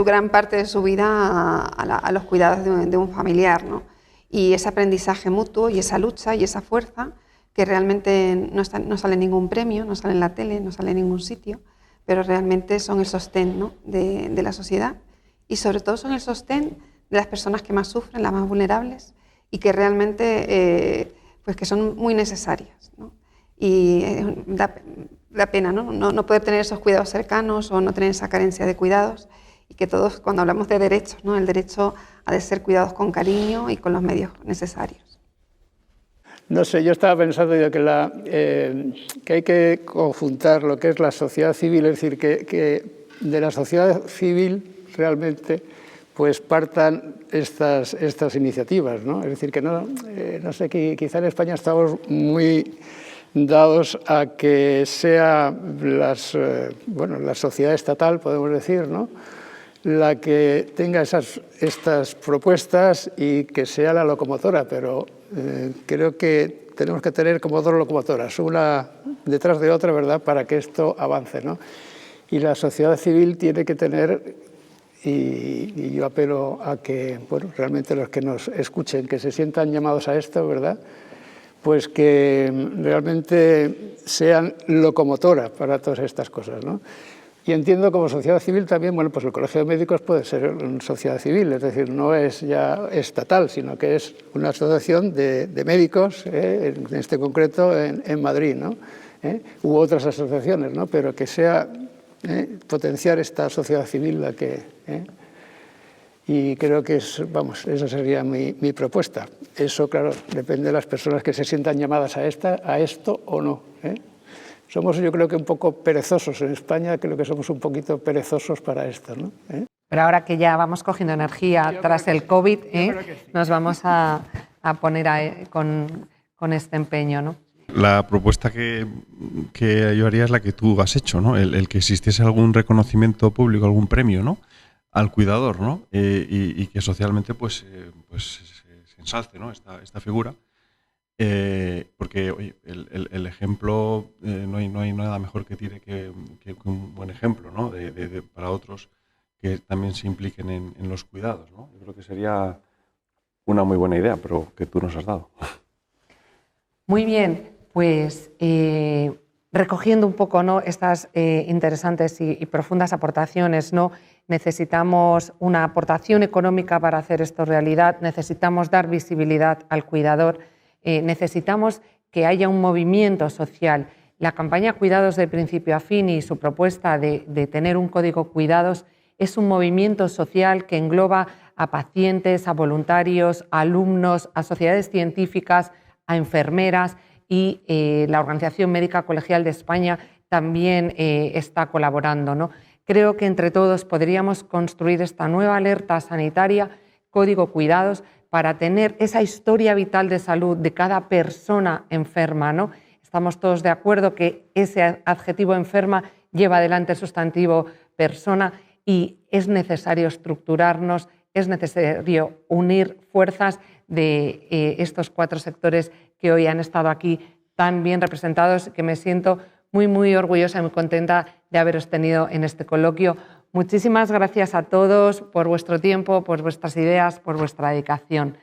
gran parte de su vida a los cuidados de un familiar, ¿no? Y ese aprendizaje mutuo y esa lucha y esa fuerza que realmente no sale ningún premio, no sale en la tele, no sale en ningún sitio, pero realmente son el sostén, ¿no? de la sociedad, y sobre todo son el sostén de las personas que más sufren, las más vulnerables, y que realmente pues que son muy necesarias, ¿no? Y da pena, ¿no? No poder tener esos cuidados cercanos o no tener esa carencia de cuidados, y que todos, cuando hablamos de derechos, ¿no? El derecho a ser cuidados con cariño y con los medios necesarios. No sé, yo estaba pensando que hay que conjuntar lo que es la sociedad civil, es decir, que de la sociedad civil realmente pues partan estas iniciativas, ¿no? Es decir, que no sé, quizá en España estamos muy dados a que sea la sociedad estatal, podemos decir, ¿no?, la que tenga estas propuestas y que sea la locomotora, pero creo que tenemos que tener como dos locomotoras, una detrás de otra, ¿verdad?, para que esto avance, ¿no? Y la sociedad civil tiene que tener, y yo apelo a que, bueno, realmente los que nos escuchen, que se sientan llamados a esto, ¿verdad?, pues que realmente sean locomotora para todas estas cosas, ¿no? Y entiendo como sociedad civil también, bueno, pues el Colegio de Médicos puede ser una sociedad civil, es decir, no es ya estatal, sino que es una asociación de médicos, en este concreto en Madrid, ¿no? U otras asociaciones, ¿no? Pero que sea potenciar esta sociedad civil la que... Y creo que esa sería mi propuesta. Eso, claro, depende de las personas que se sientan llamadas a esto o no. Somos, yo creo que un poco perezosos en España, creo que somos un poquito perezosos para esto, ¿no? Pero ahora que ya vamos cogiendo energía tras el COVID, nos vamos a poner con este empeño, ¿no? La propuesta que yo haría es la que tú has hecho, ¿no? El que existiese algún reconocimiento público, algún premio, ¿no?, al cuidador, ¿no? Y que socialmente pues se ensalce, ¿no?, esta figura. Porque oye, el ejemplo, no hay nada mejor que tire que un buen ejemplo, ¿no?, para otros que también se impliquen en los cuidados, ¿no? Yo creo que sería una muy buena idea, pero que tú nos has dado. Muy bien, pues recogiendo un poco, ¿no?, estas interesantes y profundas aportaciones, ¿no?, necesitamos una aportación económica para hacer esto realidad, necesitamos dar visibilidad al cuidador, necesitamos que haya un movimiento social. La campaña Cuidados de principio a fin y su propuesta de tener un código cuidados es un movimiento social que engloba a pacientes, a voluntarios, a alumnos, a sociedades científicas, a enfermeras y la Organización Médica Colegial de España también está colaborando, ¿no? Creo que entre todos podríamos construir esta nueva alerta sanitaria, código cuidados, para tener esa historia vital de salud de cada persona enferma, ¿no? Estamos todos de acuerdo que ese adjetivo enferma lleva adelante el sustantivo persona y es necesario estructurarnos, es necesario unir fuerzas de estos 4 sectores que hoy han estado aquí tan bien representados, que me siento muy orgullosa y muy contenta de haberos tenido en este coloquio. Muchísimas gracias a todos por vuestro tiempo, por vuestras ideas, por vuestra dedicación.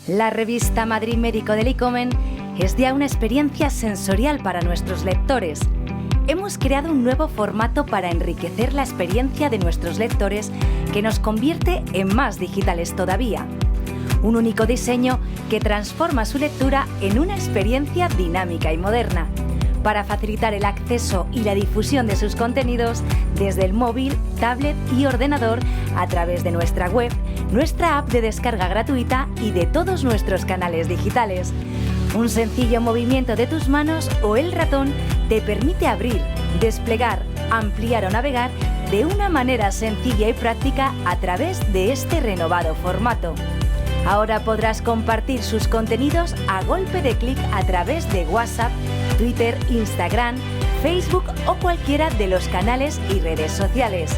La revista Madrid Médico del ICOMEN es ya una experiencia sensorial para nuestros lectores. Hemos creado un nuevo formato para enriquecer la experiencia de nuestros lectores que nos convierte en más digitales todavía. Un único diseño que transforma su lectura en una experiencia dinámica y moderna, para facilitar el acceso y la difusión de sus contenidos desde el móvil, tablet y ordenador a través de nuestra web, nuestra app de descarga gratuita y de todos nuestros canales digitales. Un sencillo movimiento de tus manos o el ratón te permite abrir, desplegar, ampliar o navegar de una manera sencilla y práctica a través de este renovado formato. Ahora podrás compartir sus contenidos a golpe de clic a través de WhatsApp, Twitter, Instagram, Facebook o cualquiera de los canales y redes sociales.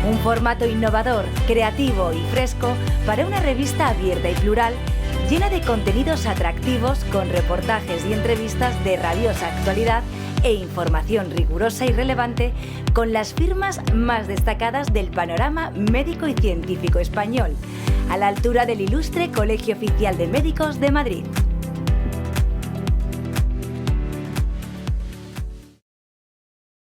Un formato innovador, creativo y fresco para una revista abierta y plural, llena de contenidos atractivos con reportajes y entrevistas de rabiosa actualidad e información rigurosa y relevante con las firmas más destacadas del panorama médico y científico español, a la altura del ilustre Colegio Oficial de Médicos de Madrid.